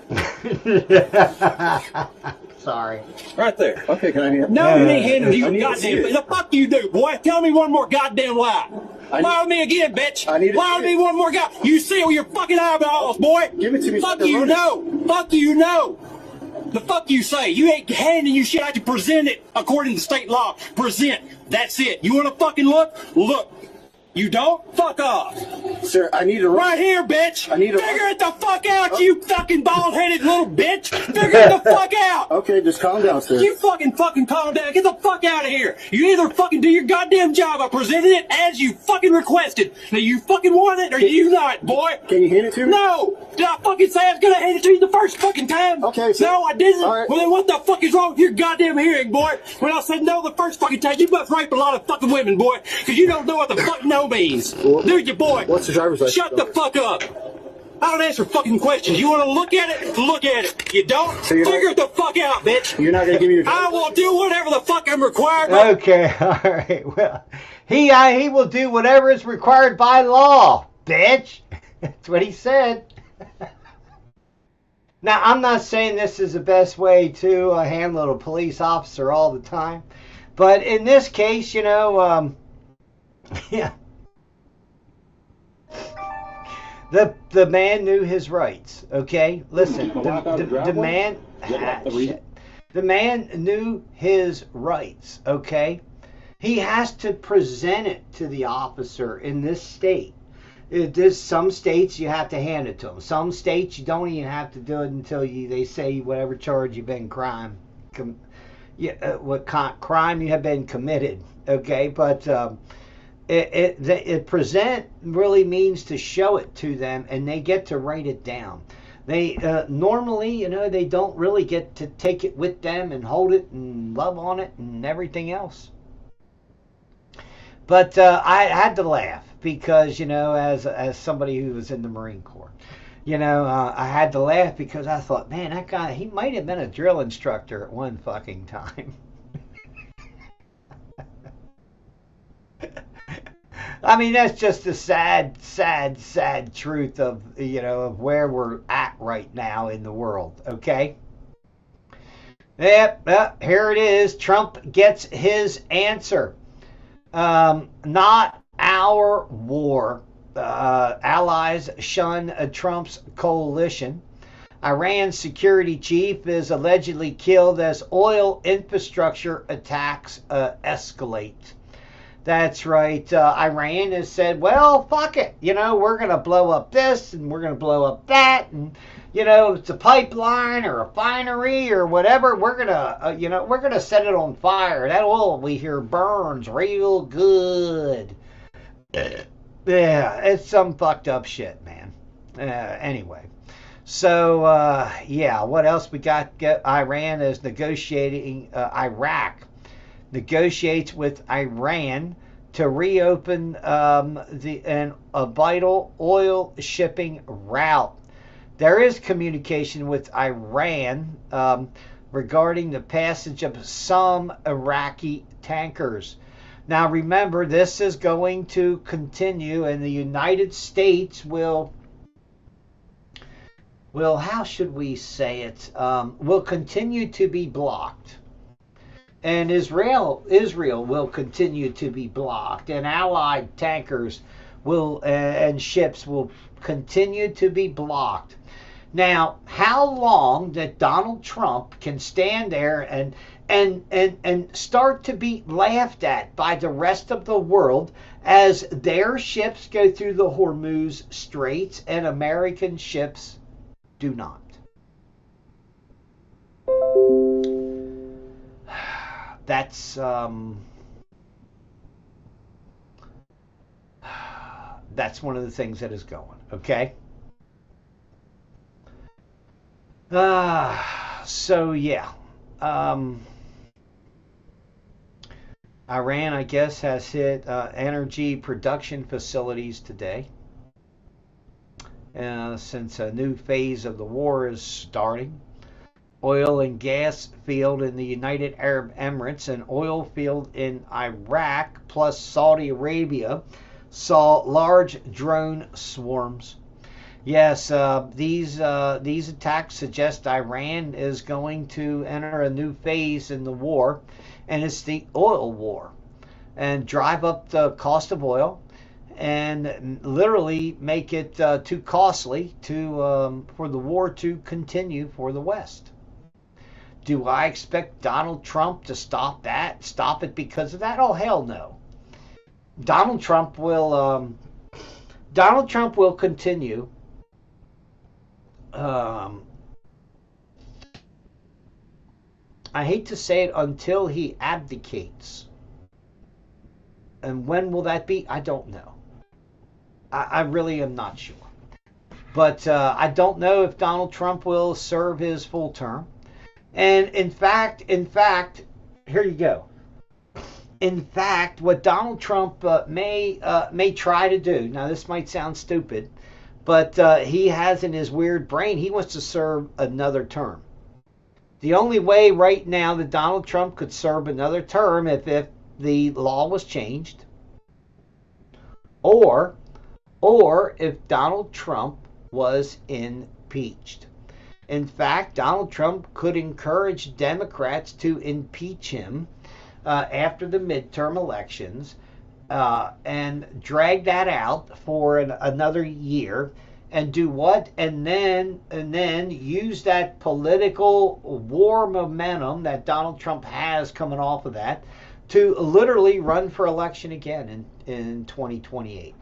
Sorry. Right there. Okay, can I hear? No, you ain't handing you I a need to see goddamn it. thing. The fuck you do, boy. Tell me one more goddamn lie. Lie with me again, bitch. I need to Lie see with me it. one more guy. You see it with your fucking eyeballs, boy. Give it to me so I Fuck can you, run it. no. Fuck you, no. The fuck you say? You ain't handing you shit. I can present it according to state law. Present. That's it. You want to fucking look? Look. You don't? Fuck off. Sir, I need to Right here, bitch. I need to- Figure it the fuck out, you fucking bald-headed little bitch. Figure it the fuck out. Okay, just calm down, sir. You fucking calm down. Get the fuck out of here. You either fucking do your goddamn job. I presented it as you fucking requested. Now you fucking want it or you not, boy. Can you hand it to me? No. Did I fucking say I was gonna hand it to you the first fucking time? Okay, sir. No, I didn't. All right. Well, then what the fuck is wrong with your goddamn hearing, boy? When I said no the first fucking time, you must rape a lot of fucking women, boy. Because you don't know what the fuck no means. Do you, boy? What's the driver's license? Shut the fuck up. I don't answer fucking questions. You want to look at it? Look at it. You don't? So you're not- Figure it the fuck out, bitch. You're not going to give me your I driver's will do whatever the fuck I'm required by. Okay, all right. Well, he will do whatever is required by law, bitch. That's what he said. Now, I'm not saying this is the best way to handle a police officer all the time, but in this case, you know, yeah. The man knew his rights. Okay, listen. The man. Shit. The man knew his rights. Okay, he has to present it to the officer in this state. There's some states you have to hand it to them. Some states you don't even have to do it until they say whatever charge you've been crime you have been committed. Okay, but. It present really means to show it to them, and they get to write it down. They normally, you know, they don't really get to take it with them and hold it and love on it and everything else. But I had to laugh because, you know, as somebody who was in the Marine Corps, you know, I had to laugh because I thought, man, that guy, he might have been a drill instructor at one fucking time. I mean, that's just the sad truth of, you know, of where we're at right now in the world, okay? Yep, here it is. Trump gets his answer. Not our war. Allies shun Trump's coalition. Iran's security chief is allegedly killed as oil infrastructure attacks escalate. That's right. Iran has said, well, fuck it. You know, we're going to blow up this and we're going to blow up that. And, you know, it's a pipeline or a refinery or whatever. We're going to, you know, we're going to set it on fire. That oil we hear burns real good. Yeah, it's some fucked up shit, man. Anyway. So, yeah, what else we got? Iran is negotiating, Iraq negotiates with Iran to reopen a vital oil shipping route. There is communication with Iran regarding the passage of some Iraqi tankers. Now remember, this is going to continue, and the United States will, how should we say it, will continue to be blocked. And Israel will continue to be blocked, and Allied tankers will and ships will continue to be blocked. Now, how long that Donald Trump can stand there and start to be laughed at by the rest of the world as their ships go through the Hormuz Straits and American ships do not? That's one of the things that is going, okay? So yeah. Iran, I guess, has hit energy production facilities today. Since a new phase of the war is starting. Oil and gas field in the United Arab Emirates and oil field in Iraq plus Saudi Arabia saw large drone swarms. Yes, these attacks suggest Iran is going to enter a new phase in the war, and it's the oil war, and drive up the cost of oil and literally make it too costly to for the war to continue for the West. Do I expect Donald Trump to stop it because of that? Oh, hell no. Donald Trump will continue I hate to say it, until he abdicates. And when will that be? I don't know. I really am not sure. But I don't know if Donald Trump will serve his full term. And in fact, here you go. In fact, what Donald Trump may try to do, now this might sound stupid, but he has in his weird brain, he wants to serve another term. The only way right now that Donald Trump could serve another term if the law was changed, or if Donald Trump was impeached. In fact, Donald Trump could encourage Democrats to impeach him after the midterm elections and drag that out for another year, and do what? And then use that political war momentum that Donald Trump has coming off of that to literally run for election again in 2028.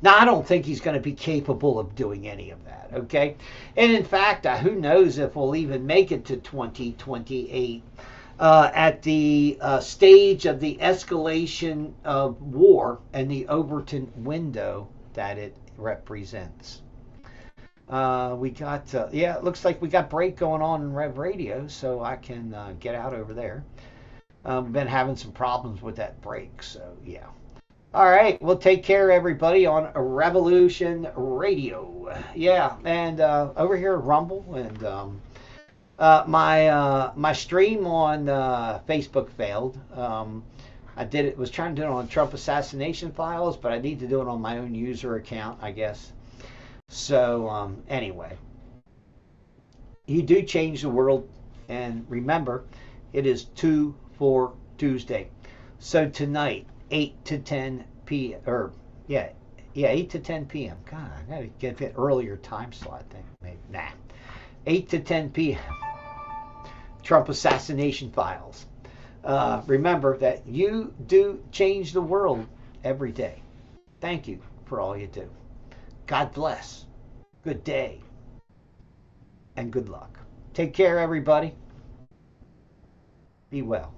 Now, I don't think he's going to be capable of doing any of that, okay? And in fact, who knows if we'll even make it to 2028 at the stage of the escalation of war and the Overton window that it represents. We got, it looks like we got break going on in Rev Radio, so I can get out over there. Been having some problems with that break, so yeah. All right, well, take care, everybody, on Revolution Radio. Yeah, and over here at Rumble, and my stream on Facebook failed. Was trying to do it on Trump assassination files, but I need to do it on my own user account, I guess. So anyway, you do change the world, and remember, it is 2-4 Tuesday. So tonight, 8 to 10 p.m. or 8 to 10 p.m. God, I gotta get an earlier time slot thing. Maybe 8 to 10 p.m. Trump assassination files. Remember that you do change the world every day. Thank you for all you do. God bless. Good day. And good luck. Take care, everybody. Be well.